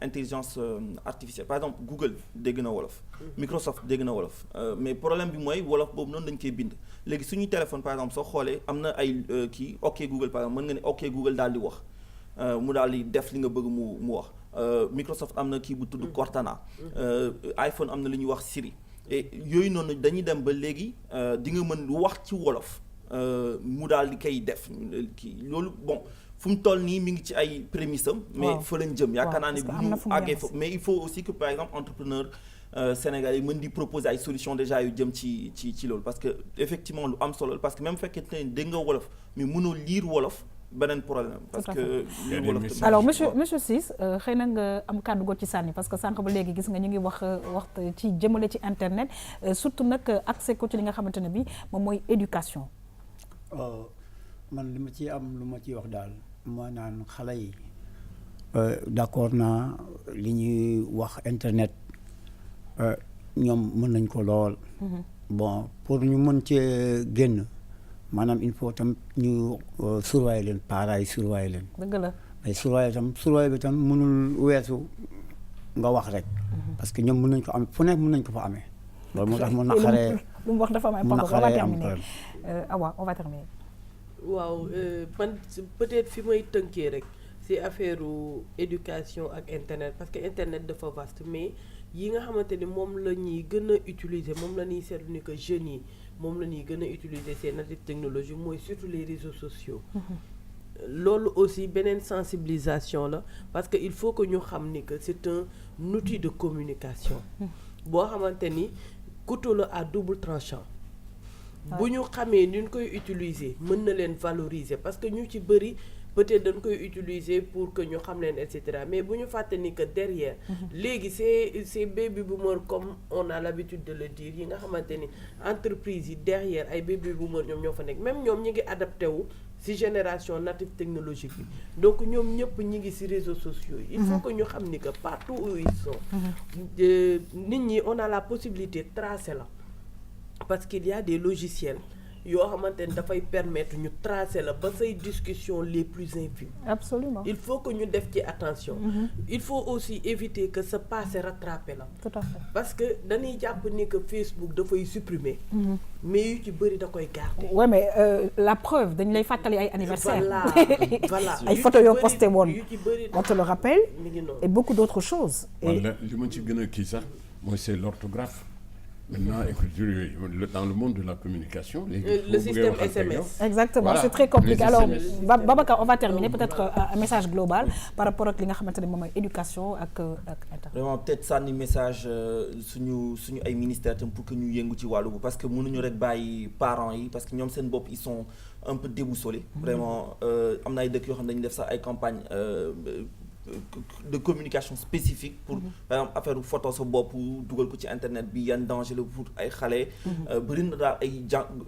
intelligence artificielle par exemple Google dégg na wolof Microsoft dégg na wolof mais problème bi mooy wolof boobu noonu dañ koy bind léegi suñuy téléphone par exemple soo xoolee am na ay kii ok Google par exemple mën nga ne ok Google daal di wax mu daal di def li nga bëgg mu wax Microsoft am na kii bu tudd Cortana iPhone am na lu ñuy wax Siri et yooyu noonu dañuy dem ba léegi di nga mën wax ci wolof mu daal di koy def kii loolu bon fu mu toll nii mi ngi ci ay prémices am mais fa lañ jëm yaakaar naa ne bu ñu àggee fa mais il faut aussi que par exemple entrepreneur sénégalais yi mën di proposer ay solutions déjà yu jëm ci loolu parce que effectivement lu am solo parce que même fekkente ne dégg nga wolof mais mënoo lire wolof beneen problème parce que alors monsieur Ciss xëy na nga am kàddu go ci sànni parce que sànq ba léegi gis nga ñu ngi wax ci jëmale ci internet surtout nag accès ko ci li nga xamante ne bi moom mooy éducation man li ma ci am lu ma ciy wax daal moo naan xale yi d'accord naa li ñuy wax internet ñoom mën nañ ko lool bon pour ñu mën cee génn maanaam il faut tam ñu surveiller leen parents yi surveiller leen dëgg la mais surveiller bi tam mënul weesu nga wax rek parce que ñoom mën nañ ko am fu nekk mën nañ ko fa amee loolu moo tax mu naqaree lu mu wax dafa am importance on va terminer Awa on va terminer waaw man peut-être fi may tënkee rek ci affaire éducation ak internet parce que internet dafa vaste mais yi nga xamante ni moom la ñuy gën a utiliser moom la ñuy seetlu ni que jeunes yi moom la ñuy gën a utiliser ces natives technologies mooy surtout les réseaux sociaux loolu aussi beneen sensibilisation la parce que il faut que ñu xam ni que c'est un outil de communication boo xamante ni couteau la à double tranchant bu ñu xamee ni ñu koy utiliser mën na leen valoriser parce que ñu ci bëri peut-être dañ koy utiliser pour que ñu xam leen et cetera mais bu ñu fàtte ni que derrière léegi c'est baby boomer comme on a l'habitude de le dire yi nga xamante ni entreprise yi derrière ay baby boomer ñoom ñoo fa nekk même ñoom ñi ngi adapté wu ci génération native technologique bi donc ñoom ñëpp ñi ngi ci réseaux sociaux yi il faut que ñu xam ni que partout où ils sont nit ñi on a la possibilité de tracer la parce qu'il y a des logiciels yoo xamante ne dafay permettre ñu tracer la ba say discussions les plus intimes. Absolument. Il faut que ñu def ci attention. Il faut aussi éviter que ce passé rattrapé la. Tout à fait. Parce que dañuy jàpp ni que Facebook dafay supprimer. mais yu ci bëri da koy garder. Ouais mais la preuve dañ lay fàttali ay anniversaire. Voilà. ay photos yoo posté woon on te le rappelle. et beaucoup d'autres choses. li ma ci gën a kii sax mooy c'est l'orthographe. Maintenant, écriture, dans le monde de la communication, le système SMS. Exactement, voilà. C'est très compliqué. Alors, Babacar, on va terminer peut-être un message global par rapport à l'éducation et Internet. Vraiment, peut-être ça un message suñu ay ministère pour que ñu yëngu ci wàllu parce que mënuñu rek bàyyi parents yi parce que ñoom seen bopp ils sont un peu déboussolés. Vraiment, am na ay dëkk yoo xam ne dañuy def sax ay campagnes de communication spécifique pour par exemple affaire photo sa bopp dugal ko ci internet bi yan danger la pour ay xale bëri na daal ay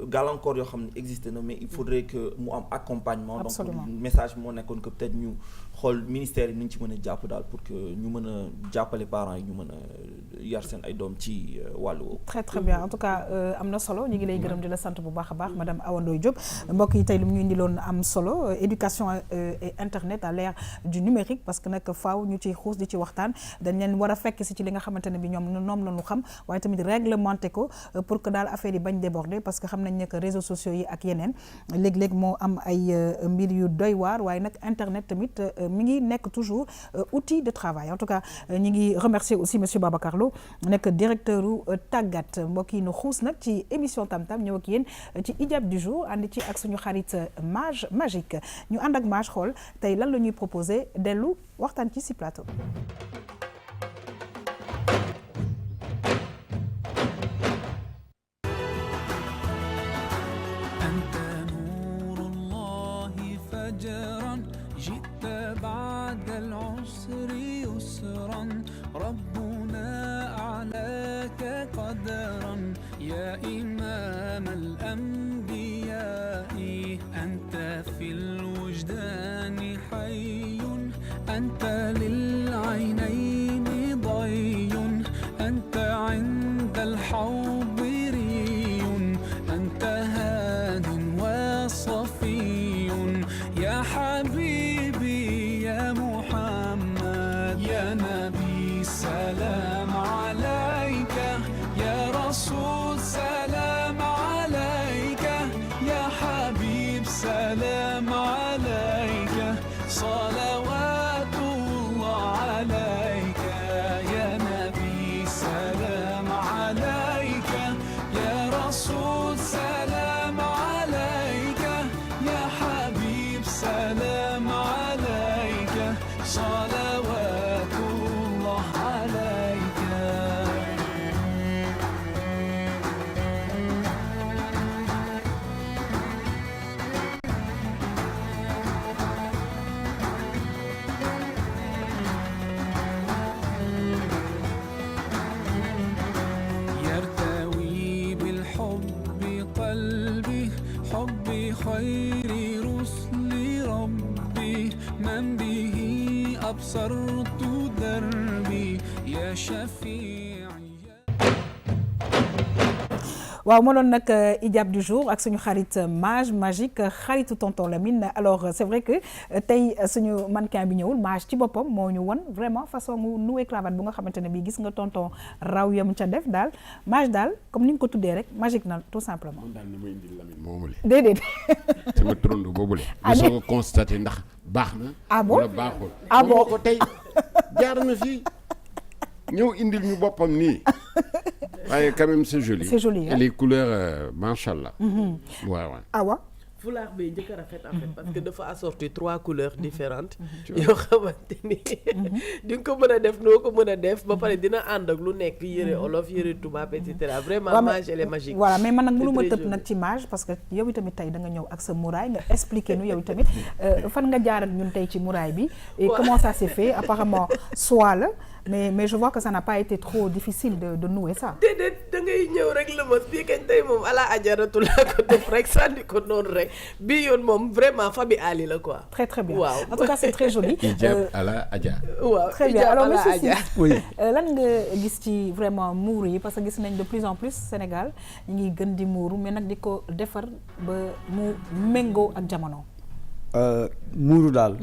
gàllankoor yoo xam ne existé na mais il faudrait que mu am accompagnement. Absolument. Donc message moo nekkoon que peut-être ñu xool ministère yi ni ñu ci mën a jàpp daal pour que ñu mën a jàppale parents yi ñu mën a yar seen ay doom ci wàllu woowu. très très bien en tout cas am na solo ñu ngi lay gërëm di la sant bu baax a baax madame Awa Ndoye Diop mbokk yi tey lu mu ñu indiloon am solo éducation et internet à l'ère du numérique parce que nag faaw ñu ci xuus di ci waxtaan dañ leen war a fekk si ci li nga xamante ne bi ñoom la ñu xam waaye tamit réglementé ko pour que daal affaire yi bañ déborder parce que xam nañ ne que réseaux sociaux yi ak yeneen léeg-léeg moo am ay mbir yu doy waar waaye nag internet tamit mi ngi nekk toujours outil de travail en tout cas ñi ngi remercier aussi monsieur Babacar Lo nekk directeur u tàggat mbokk yi nu xuus nag ci émission Tam-Tam ñëw ak yéen ci ijab du jour ànd ci ak suñu xarit Mage Magique ñu ànd ak Mage xool tey lan la ñuy proposé dellu waxtaan ci si plateau. بعد العسر يسرا ربنا أعلاك قدرا يا إمام الأنبياء أنت في الوجدان حي أنت للعينين ضي أنت عند الحوض ري أنت هاد وصفي يا حبيبي يا محمد يا نبي سلام عليك يا رسول سلام عليك يا حبيب سلام عليك صلوات الله عليك يا نبي سلام عليك يا رسول سلام عليك يا حبيب سلام عليك صلوات الله عليك يرتوي بالحب قلبي حبي خير رسل ربي من به أبصرت دربي يا شفيعي. waaw moo doon nag ijab du jour ak suñu xarit Mage Magique xaritu tonton Lamine alors c'est vrai que tey suñu mannequin bi ñëwul Mage ci boppam moo ñu won vraiment façon mu noué cravate bu nga xamante ne bii gis nga tonton raw yam ca def daal Mage daal comme ni nga ko tuddee rek magique na tout simplement. daal ni ma indil Lamine moomule. déedéet. sama trondo boobule. ah soo ko constaté ndax baax na. ah bon wala baaxul. ah bon ko tey jaar na fii ñëw indil ñu boppam nii. waaye quand même c'est joli. C'est joli, et les couleurs machallah. waaw. awa. fulaar bay njëkk a rafet en fait parce que dafa assorti 3 couleurs différentes yoo xamante ni di nga ko mën a def noo ko mën a def ba pare dina ànd ak lu nekk yëre olof yëre tubaab et cetera vraiment Mage elle est magique. voilà mais man nag mënu ma tëb nag ci Mage parce que yow itamit tey da nga ñëw ak sa muraay nga expliquer nu yow tamit fan nga jaar ak ñun tey ci muraay bi et comment ça s'est fait apparemment soie la mais je vois que ça n'a pas été trop difficile de nouer ça. déedéet da ngay ñëw rek la mos bii kañ tey moom ala ajaratu laa ko def rek sànni ko noonu rek bii yoon moom vraiment Fabi Ali la quoi. très très bien waaw en tout cas c'est très joli. Hijab à la Adja. waaw très bien alors monsieur Ciss oui lan nga gis ci vraiment muuru yi parce que gis nañ de plus en plus Sénégal ñu ngi gën di muuru mais nag di ko defar ba mu méngoo ak jamono. muuru daal.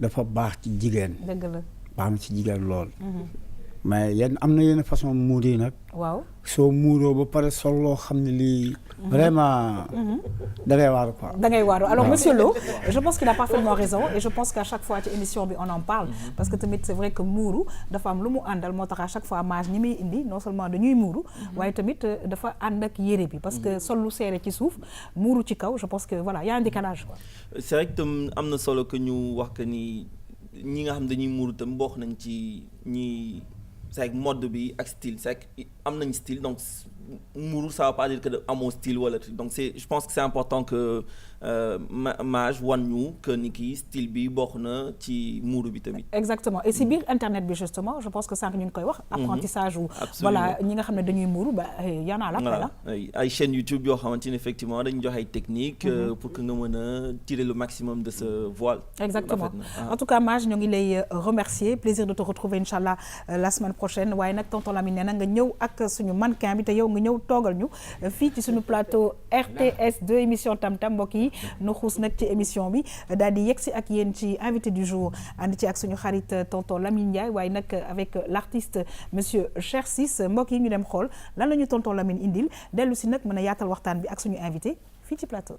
dafa baax ci jigéen. dëgg la. baax na ci jigéen lool. mais am na yenn façon muur yi nag. waaw soo muuroo ba pare sol loo xam ne lii. vraiment. da ngay waaru quoi. da ngay waaru alors monsieur Lo je pense qu'il a parfaitement raison et je pense qu'à chaque fois ci émission bi on en parle. parce que tamit c'est vrai que muuru dafa am lu mu àndal moo tax à chaque fois Mage ñi muy indi non seulement dañuy muuru. waaye tamit dafa ànd ak yére bi. parce que sol lu seere ci suuf muuru ci kaw je pense que voilà y a un décalage quoi. c'est vrai que tam am na solo que ñu wax que ni ñi nga xam dañuy muuru tam bokk nañ ci ñi. c'est mode bi ak style c'est am nañ style donc muuru ça veut pas dire que amoo style wala donc je pense que c'est important que Maj wan ñu que ni kii style bi bokk na ci muuru bi tamit. exactement et si biir internet bi justement je pense que sànq ñu ngi koy wax. apprentissage ou voilà ñi nga xam ne dañuy muuru ba y en a là. ay chaîne YouTube yoo xamante ni effectivement dañu jox ay techniques. pour que nga mën a tirer le maximum de ce voile. exactement en tout cas Maj ñoo ngi lay remercier plaisir de te retrouver inchallah la semaine prochaine waaye nag tonton Lamine nee na nga ñëw ak suñu mannequin bi te yow nga ñëw toogal ñu fii ci suñu plateau RTS 2 émission Tam Tam mbokk yi nu xuus nag ci émission bi daal di yegsi ak yéen ci invité du jour ànd ci ak suñu xarit tonton Lamine Ndiaye waaye nag avec l'artiste monsieur Cheikh Ciss mbokk yi ñu dem xool lan la ñu tonton Lamine indil dellu si nag mën a yaatal waxtaan bi ak suñu invité fii ci plateau.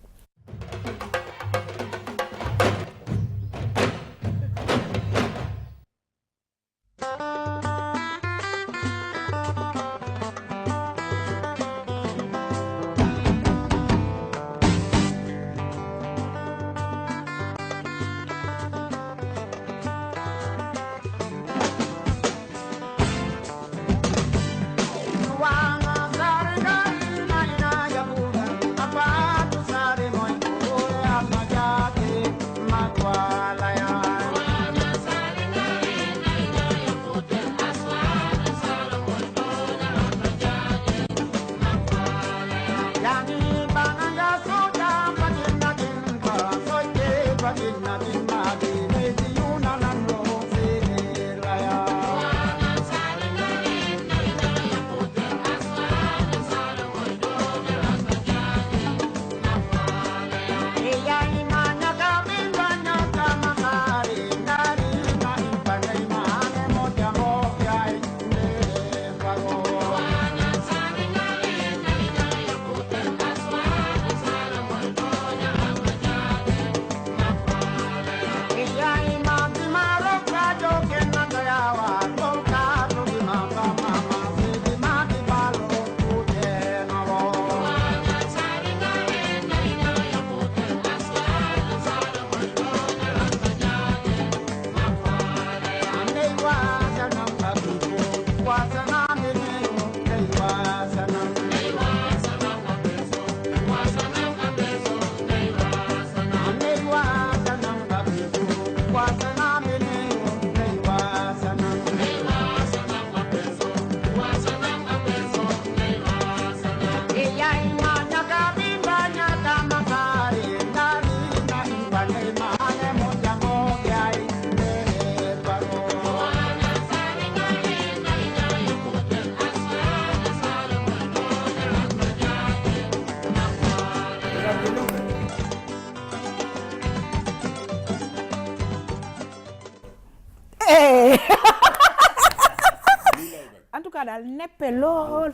en tout cas daal neppe lool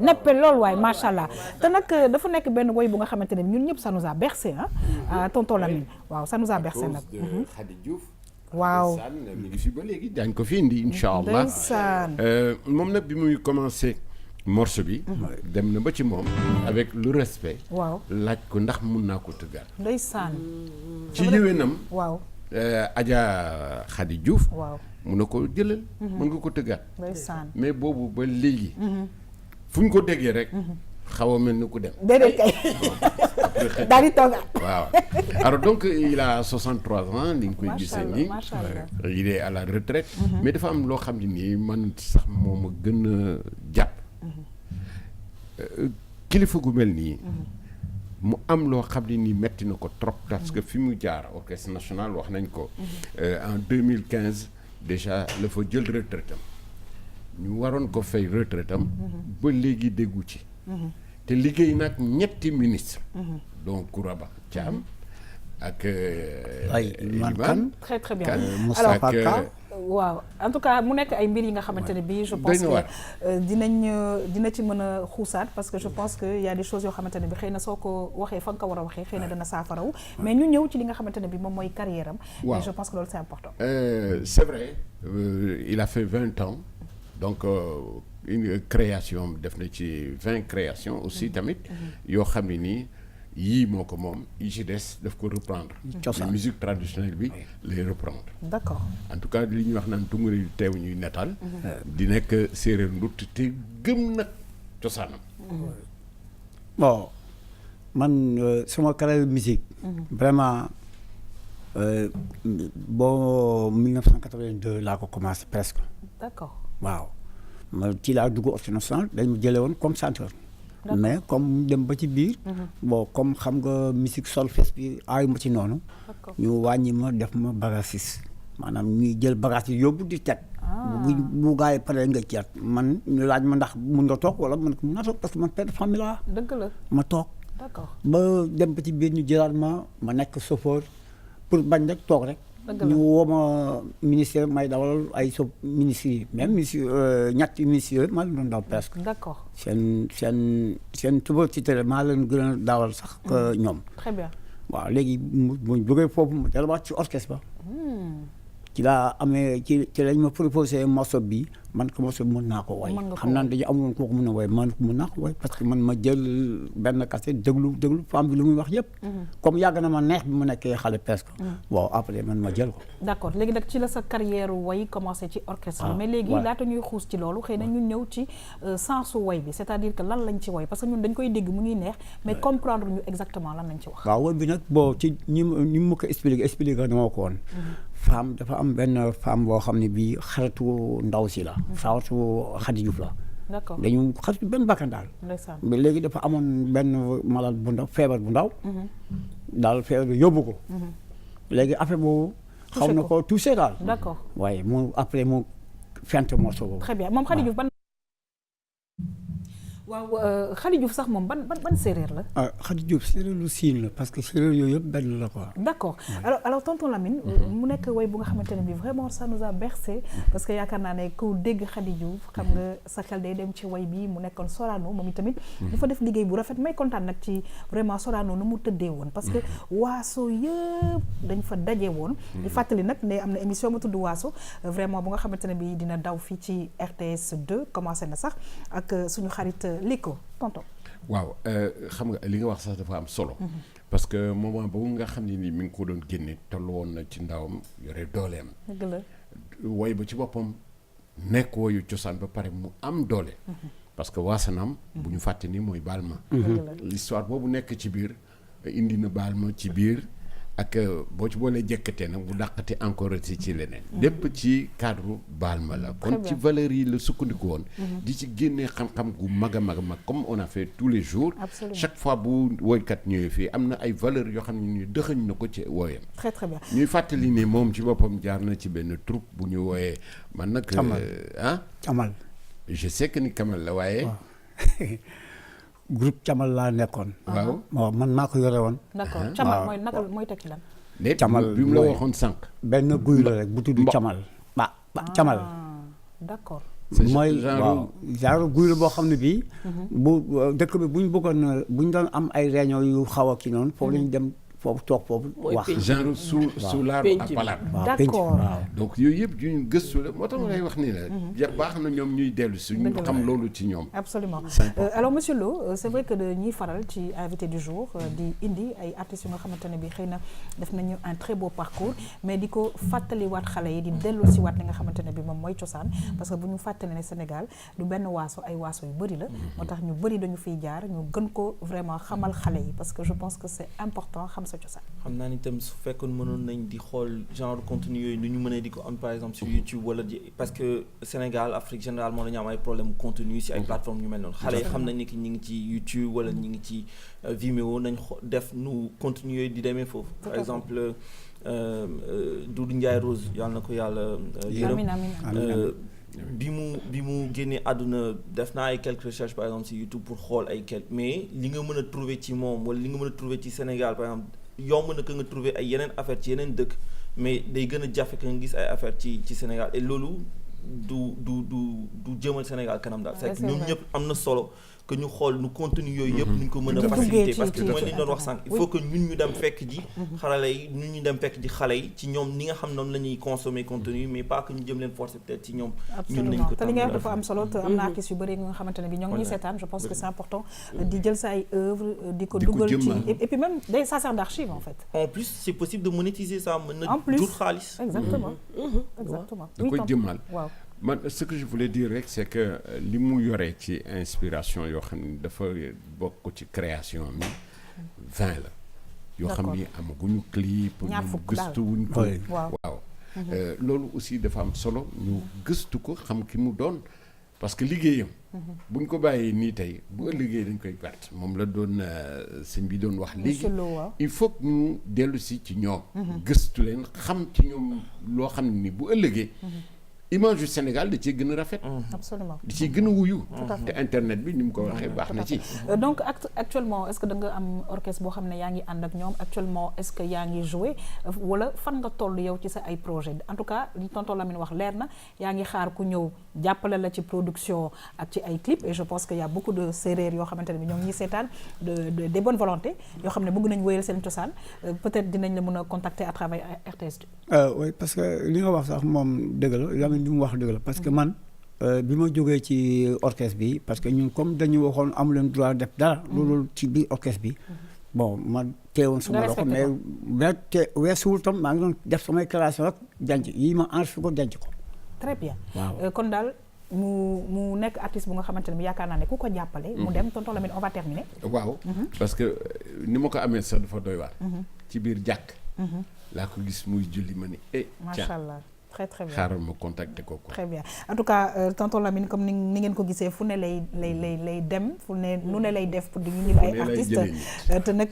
neppe lool waaye macha allah te nag dafa nekk benn woy bu nga xamante ne ñun ñëpp ça nous a bercé tonton Lamine waaw ça nous a bercé nag. Khady Diouf. waaw mi ngi fi ba léegi daañu ko fi indi incha allah moom nag bi muy commencé morceau bi. dem na ba ci moom. avec le respect. waaw laaj ko ndax mun naa ko tëggaat. ndeysaan. ci yéwénam. waaw. Adja Khady Diouf. waaw mun na ko jëlal. mën nga ko tëggaat. ndeysaan. mais boobu ba léegi. fu ñu ko déggee rek. xaw a mel ni ku dem. déedéet kay. daal di toogaat. waaw alors donc il a 63 ans ni nga koy gisee nii. macha allah il est à la retraite. mais dafa am loo xam ne nii man sax moo ma gën a jàpp. kilifa gu mel nii. mu am loo xam ne nii metti na ko trop parce que fi mu jaar orchestre national wax nañ ko. en 2015 déjà la fa jël retraitam ñu waroon ko fay retraitam ba léegi déggu ci. te liggéey nag ñetti ministre donc Kouraba Thiam ak Elimane très très bien Moussa Ka waaw en tout cas mu nekk ay mbir yi nga xamante ne bii je pense que dina ci mën a xuusaat parce que je pense que y a des choses yoo xamante ne bi xëy na soo ko waxee fa nga ko war a waxee xëy na dana saafaraw mais ñu ñëw ci li nga xamante ne bi moom mooy carrière am mais je pense que loolu c'est important c'est vrai il a fait 20 ans donc une création def na ci 20 créations aussi tamit yoo xam ne nii yii moo ko moom yi ci des daf ko reprendre la musique traditionnelle bi lay reprendre d'accord en tout cas li ñuy wax naan tungari teew ñuy netal di nekk séeréer ndut te gëm nag cosaanam. bon man sama carrière musique vraiment bon 1982 laa ko commencé presque. D'accord. waaw ma ci laa dugg Orchestre National dañ ma jëlee woon comme chanteur. mais comme dem ba ci biir. bon comme xam nga musique solfège bi aayu ma ci noonu. ñu wàññi ma def ma bassiste maanaam ñuy jël bagage yi yóbbu di teg. bu gaa yi paree nga ceet man ñu laaj ma ndax mun nga toog wala man mun naa toog parce que man père de famille laa. dëgg la ma toog. d'accord ba dem ba ci biir ñu jëlaat ma nekk chauffeur pour bañ rek toog rek. dëgg la ñu woo ma ministère may dawal ay ministres yi même ministre ñetti ministres yooyu maa leen doon daw presque. d'accord seen tuba ci télé maa leen gën a dawal sax que ñoom. très bien. waaw léegi mu jógee foofu mu delluwaat ci orchestre ba. ci laa amee ci lañ ma proposé morceau bi man ko morceau bi mën naa ko woy xam naa dañu amoon kooku mën a woy man ko mën naa ko woy parce que man ma jël benn cassette déglu femme bi lu muy wax yëpp comme yàgg na ma neex bi mu nekkee xale presque bon après man ma jël ko d'accord léegi nag ci la sa carrière woy commencé ci orchestre mais léegi laata ñuy xuus ci loolu xëy na ñu ñëw ci sensu woy bi c'est-à-dire que lan lañ ci woy parce que ñun dañ koy dégg mu ngi neex mais comprendre ñu exactement lan lañ ci wax waaw woy bi nag bon ci ñi ma ko expliqué dama ko woon femme dafa am benn femme boo xam ne bii xaritu ndaw si la xaritu Khady Diouf la d'accord dañu xaritu benn bakkan daal mais léegi dafa amoon benn malade bu ndaw feebar bu ndaw daal feebar bi yóbbu ko léegi affaire boobu xaw na ko touché daal d'accord waaye mu après mu fent morceau boobu très bien moom Khady Diouf ban waaw Khady Diouf sax moom ban séeréer la. ah Khady Diouf séeréer lu siin la parce que séeréer yooyu yëpp benn la quoi. d'accord alors tonton Lamine. mu nekk way bu nga xamante ne bii vraiment ça nous a bercé parce que yaakaar naa ne ku dégg Khady Diouf xam nga sa xel day dem ci way bi mu nekkoon Sorano moom itamit. dafa def liggéey bu rafet may kontaan nag ci vraiment Sorano nu mu tëddee woon. parce que waaso yëpp dañ fa daje woon. di fàttali nag ne am na émission bu tudd waaso vraiment bu nga xamante ne bii dina daw fii ci RTS 2 commencé na sax ak suñu xarit. Liko tonton. waaw xam nga li nga wax sax dafa am solo. parce que moment boobu nga xam ne ni mi ngi ko doon génne toll woon na ci ndawam yore dooleem. dëgg la woy ba ci boppam nekk woyu cosaan ba pare mu am doole. parce que waasanam bu ñu fàtte ni mooy baal ma. l'histoire boobu nekk ci biir indi na baal ma ci biir ak boo ci boolee jëkkatee nag bu dàqate encore ci leneen. lépp ci cadre baal ma la. kon ci valeurs yi la sukkandiku woon. di ci génnee xam-xam gu mag a mag comme on a fait tous les jours. Absolument. chaque fois bu woykat ñëwee fii am na ay valeurs yoo xam ne ñu dëxëñ na ko ci woyam. très très bien ñuy fàttali ne moom ci boppam jaar na ci benn troupe bu ñu wooyee man nag. Camal je sais que ni Camal la waaye. groupe Camal laa nekkoon. waaw man maa ko yore woon. d'accord Camal mooy naka mooy tekki lan. Camal bi mu la waxoon sànq. benn guy la rek bu tudd Camal. Camal. d'accord. mooy waaw genre guy la boo xam ne bii. bu dëkk bi bu ñu bëggoon bu ñu doon am ay réunion yu xaw a kii noonu foofu la ñu dem foofu toog foofu wax. genre sous l'arbre à palabre. d'accord donc yooyu yëpp yu ñu gëstu la moo tax ngay wax nii la. baax na ñoom ñuy dellu si ñu xam loolu ci ñoom. absolument alors monsieur Lo c'est vrai que ñuy faral ci invité du jour di indi ay artistes yu nga xamante ne bi xëy na def nañu un très beau parcours mais di ko fàttaliwaat xale yi di dellu si waat li nga xamante ne bi moom mooy cosaan parce que bu ñu fàttali ne Sénégal du benn waaso ay waaso yu bëri la moo tax ñu bëri dañu fiy jaar ñu gën ko vraiment xamal xale yi parce que je pense que c'est important xam sa cosaan. xam naa ni tam su fekkoon mënoon nañ di xool genre contenu yooyu nu ñu mënee di ko am par exemple sur YouTube wala parce que Sénégal Afrique généralement dañu am ay problème contenu si ay plateformes yu mel noonu xale yi xam nañ ni ki ñi ngi ci YouTube wala ñi ngi ci Vimeo nañ def nu contenu yooyu di demee foofu par exemple Doudou Ndiaye Rose yàlla na ko yàlla yërëm bi mu génnee àdduna def naa ay quelques recherches par exemple si YouTube pour xool ay quelques mais li nga mën a trouver ci moom wala li nga mën a trouver ci Sénégal par exemple yomb na que nga trouver ay yeneen affaire ci yeneen dëkk mais day gën a jafe que nga gis ay affaire ci Sénégal et loolu du jëmal Sénégal kanam daal c'est que ñoom ñëpp am na solo que ñu xool nu contenu yooyu yëpp nuñ ko mën a faciliter parce que mooy li ñu doon wax sànq il faut que ñun ñu dem fekk ji xarale yi ñun ñu dem fekk ji xale yi ci ñoom ni nga xam noonu la ñuy consommer contenu mais pas que ñu jëm leen forcer peut-être ci ñoom ñun nañ ko te li nga wax dafa am solo te am na artistes yu bëri nga xamante ne bi ñoo ngi ñuy seetaan je pense que c'est important di jël sa ay œuvres di ko dugal ci et puis même ça sert d'archive en fait en plus c'est possible de monétiser ça mën na jur xaalis exactement exactement da koy jëmmal waaw man ce que je voulais dire rek c'est que li mu yoree ci inspiration yoo xam ni dafa bokk ci création mi 20 la yoo xam ni amaguñu clip ñu gëstuwuñ ko waaw loolu aussi dafa am solo ñu gëstu ko xam ki mu doon parce que liggéeyam buñ ko bàyyee nii tey bu ëllëgee dañ koy perte moom la doon sëñ bi doon wax léegi il faut que ñu dellu si ci ñoom gëstu leen xam ci ñoom loo xam ne ni bu ëllëgee image du Sénégal da ciy gën a rafet. absolument da ciy gën a wuyu. te internet bi ni mu ko waxee baax na ci. donc actuellement est-ce que da nga am orchestre boo xam ne yaa ngi ànd ak ñoom actuellement est-ce que yaa ngi joué wala fan nga toll yow ci sa ay projet en tout cas li tonton Lamine wax leer na yaa ngi xaar ku ñëw jàppale la ci production ak ci ay clips et je pense que y a beaucoup de séeréer yoo xamante ne bi ñoom ñi seetaan des bonnes volontés yoo xam ne bëgg nañ wéyal seen cosaan peut-être dinañ la mën a contacter à travers RTS. oui parce que li nga wax sax moom dëgg la li mu wax dëgg la parce que man bi ma jógee ci orchestre bi parce que ñun comme dañu waxoon amu leen droit def dara loolu ci biir orchestre bi bon ma teewoon sama loxo mais te weesuwul tam maa ngi doon def samay création ak janc yi ma enregistré ko janc ko très bien kon daal mu nekk artiste bu nga xamante ne bi yaakaar naa ne ku ko jàppale mu dem tonton Lamine on va terminer waaw parce que ni ma ko amee sax dafa doy waar ci biir jàkk laa ko gis muy julli ma ni macha allah très très bien xaaral ma contacter ko très bien en tout cas tonton Lamine comme ni ngeen ko gisee fu ne lay dem fu ne nu ne lay def pour di ñu ay artistes te nag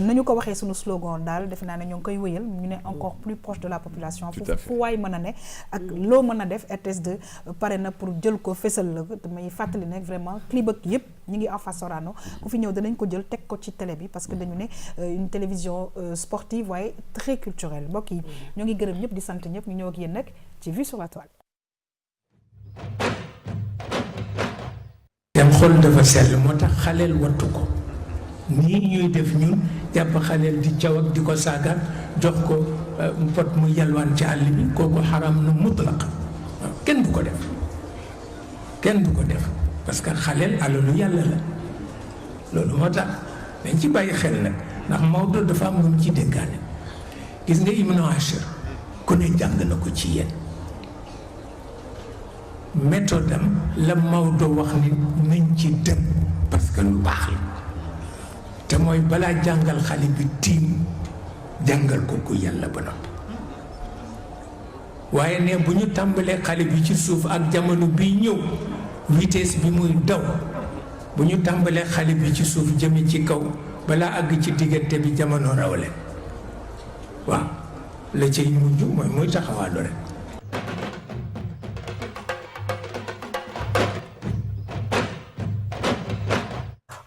nañu ko waxee suñu slogan daal defe naa ne ñoo ngi koy wëyal ñu ne encore plus proche de la population fu waay mën a ne ak loo mën a def RTS2 pare na pour jël ko fésal la damay fàttali ne vraiment clip ak yëpp ñu ngi en face Sorano ku fi ñëw danañ ko jël teg ko ci télé bi parce que dañu ne une télévision sportive waaye très culturelle mbokk yi ñoo ngi gërëm ñëpp di sant ñëpp ñëw ak yéen nag ci Vue sur la Toile. dem xol dafa sell moo tax xaleel wattu ko nii ñuy def ñun jàpp xaleel di caw ak di ko saagaan jox ko pot mu yalwaan ci àll bi kooku xaram na mutlaq kenn du ko def parce que xaleel alalu yàlla la loolu moo tax dañ ci bàyyi xel nag ndax Maodo dafa am lu mu ci dénkaane gis nga Ibnu Ashir ku ne jàng na ko ci yéen méthode am la Maodo wax ni nañ ci dem parce que lu baax la te mooy balaa jàngal xale bi tiim jàngal ko ku yàlla ba noppi waaye ne bu ñu tàmbalee xale bi ci suuf ak jamono bi ñëw vitesse bi muy daw bu ñu tàmbalee xale bi ci suuf jëme ci kaw balaa àgg ci diggante bi jamono rawle waaw la cay mujj mooy muy taxawaalu rek.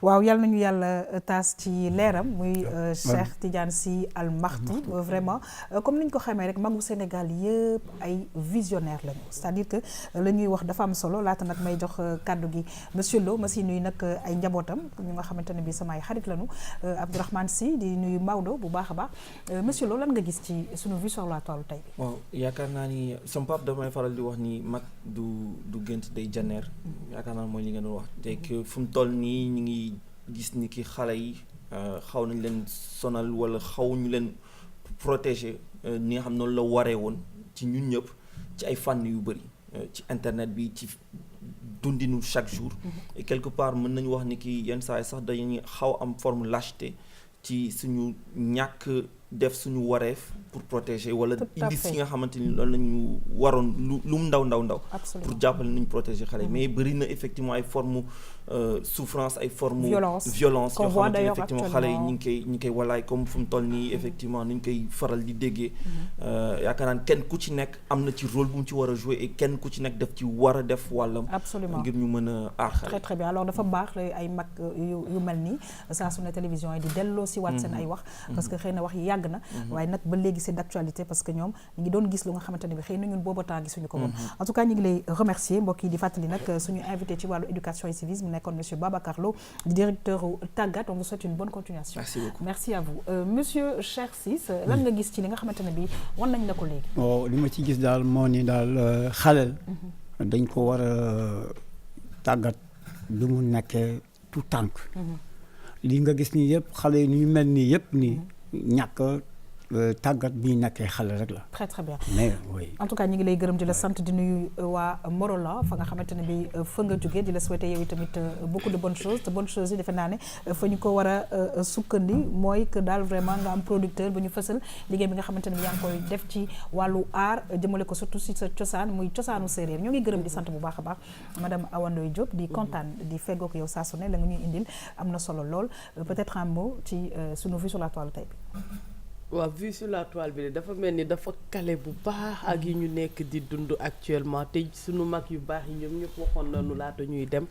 waaw yal nañu yàlla taas ci leeram muy Cheikh Tidiane Sy Al Mahdi vraiment comme ni ñu ko xamee rek magu Sénégal yëpp ay visionnaire lañu c'est-à-dire que la ñuy wax dafa am solo laata nag may jox kàddu gi monsieur Lo ma si nuyu nag ay njabootam ñu nga xamante ne bi samay xarit lañu Abdourahmane Sy di nuyu Maodo bu baax a baax monsieur Lo lan nga gis ci sunu Vue sur la Toile tey bi. waaw yaakaar naa ni sama papa damay faral di wax ni mag du gént day janneer yaakaar naa mooy li ngeen wax te que fu mu toll nii ñu ngi gis ni ki xale yi xaw nañ leen sonal wala xaw ñu leen protéger ni nga xam noonu la waree woon ci ñun ñëpp ci ay fànn yu bëri ci internet bi ci dundinu chaque jour et quelque part mën nañu wax ni ki yenn saa yi sax dañuy xaw am forme lâcheté ci suñu ñàkk def suñu wareef pour protéger wala indi si nga xamante ni loolu lañu waroon lu mu ndaw pour jàppale nuñ protéger xale yi mais bëri na effectivement ay forme souffrance ay forme violence yoo xamante ni effectivement xale yi ñi ngi koy walaay comme fu mu toll nii effectivement ni ñu koy faral di déggee yaakaar naan kenn ku ci nekk am na ci rôle bu mu ci war a jouer et kenn ku ci nekk daf ci war a def wàllam ngir ñu mën a aar xale très très bien alors dafa baax ay mag yu mel nii saa su ne télévision yi di delloo si waat seen ay wax parce que xëy na wax yi yàgg na waaye nag ba léegi c'est d'actualité parce que ñoom ñu ngi doon gis lu nga xamante ne bi xëy na ñun booba temps gisuñu ko woon en tout cas ñu ngi lay remercier mbokk yi di fàttali nag suñu invité ci wàllu éducation et civisme nekkoon monsieur Babacar Lo di directeur Tàggat on vous souhaite une bonne continuation. Merci beaucoup. Merci à vous monsieur Cheikh Ciss lan nga gis ci li nga xamante ne bi wan nañ la ko léegi li ma ci gis daal moo ni daal xaleel dañ ko war a tàggat bi mu nekkee tout tànk li nga gis nii yëpp xale yi ñu mel nii yëpp nii ñàkk tàggat bi nekkee xale rek la. très très bien mais oui. en tout cas ñu ngi lay gërëm di la sant di nuyu waa Morolan fa nga xamante ne bi fa nga jógee di la souhaiter yow tamit beaucoup de bonnes choses te bonnes choses yi defe naa ne fa ñu ko war a sukkandi mooy que daal vraiment nga am producteur ba ñu fësal liggéey bi nga xamante ne bi yaa ngi koy def ci wàllu art jëmale ko surtout si sa cosaan muy cosaanu séeréer ñoo ngi gërëm di sant bu baax a baax madame Awa Ndoye Diop di kontaan di feggoog yow saa su ne la nga ñuy indil am na solo lool peut-être un mot ci sunu vue sur la toile tey bi. waaw vue sur la toile bi dafa mel ni dafa kale bu baax ak yi ñu nekk di dund actuellement te suñu mag yu baax yi ñoom ñëpp waxoon nañu laata ñuy dem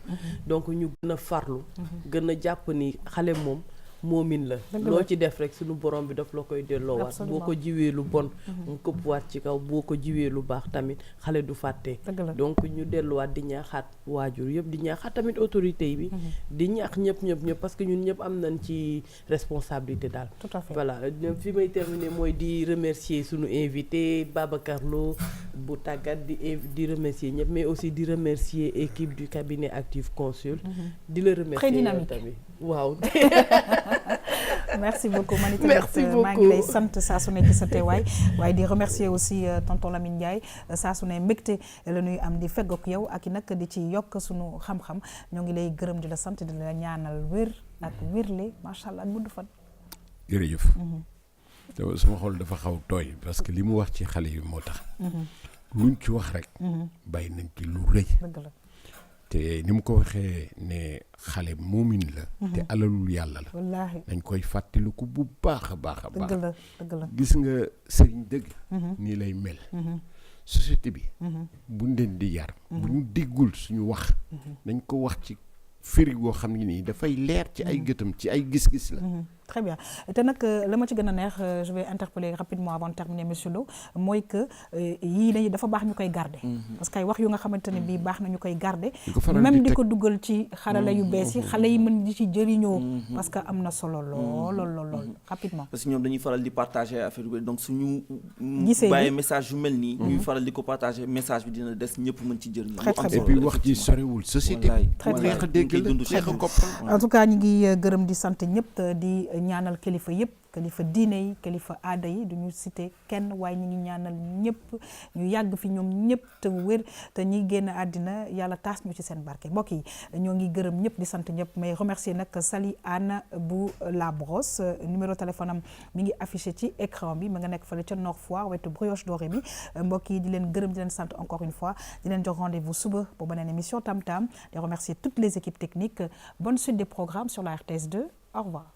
donc ñu gën a farlu gën a jàpp ni xale moom moomin la loo ci def rek suñu borom bi daf la koy delloowaat boo ko jiwee lu bon mu këppwaat ci kaw boo ko jiwee lu baax tamit xale du fàtte donc ñu delluwaat di ñaaxaat waajur yëpp di ñaaxaat tamit autorité yi bi di ñaax ñëpp parce que ñun ñëpp am nañ ci responsabilité daal tout à fait voilà fi may terminer mooy di remercier suñu invité Babacar Lo bu tàggat di remercier ñëpp mais aussi di remercier équipe du cabinet Active Consult di la remercier tamit waaw merci beaucoup man itamit maa ngi lay sant saa su ne ci sa teewaay waaye di remercier aussi tonton Lamine Ndiaye saa su ne mbégte la ñuy am di feggoog yow ak i nag di ci yokk sunu xam-xam ñoo ngi lay gërëm di la sant di la ñaanal wér ak wérle macha allah gudd fan. jërëjëf. sama xol dafa xaw tooy parce que li mu wax ci xale yi moo tax. luñ ci wax rek. bàyyi nañ ci lu rëy. dëgg la. te ni mu ko waxee ne xale moomin la te alalul yàlla la wallaahi dañ koy fàttaliku bu baax a baax a baax dëgg la gis nga sëriñ dëgg nii lay mel société bi buñ leen di yar bu ñu déggul suñu wax dañ ko wax ci firi goo xam ne nii dafay leer ci ay gëtam ci ay gis-gis la très bien te nag la ma ci gën a neex je vais interpeller rapidement avant de terminer monsieur Lo mooy que yii dañuy dafa baax ñu koy garder parce que ay wax yu nga xamante ne bii baax na ñu koy garder même di ko dugal ci xarala yu bees yi xale yi mën di ci jëriñoo parce que am na solo lool rapidement parce que ñoom dañuy faral di partager affaire yu donc suñu gisee bàyyee message yu mel nii ñuy faral di ko partager message bi dina des ñëpp mën ci jëriñoo et puis wax ji soriwul société neex a dégg la neex a comprendre en tout cas ñu ngi gërëm di sant ñëpp di ñaanal kilifa yëpp kilifa diine yi kilifa aada yi duñu cité kenn waaye ñi ngi ñaanal ñëpp ñu yàgg fi ñoom ñëpp te wér te ñi génn àddina yàlla taas ñu ci seen barke mbokk yi ñoo ngi gërëm ñëpp di sant ñëpp mais remercier nag Sali Anne bu La Brosse numéro téléphone am mi ngi affiché ci écran bi ma nga nekk fële ca Nord Foire wetu brioche dorée bi mbokk yi di leen gërëm di leen sant encore une fois di leen jox rendez-vous suba pour beneen émission Tam Tam di remercier toutes les équipes techniques bonne suite des programmes sur la RTS 2 au revoir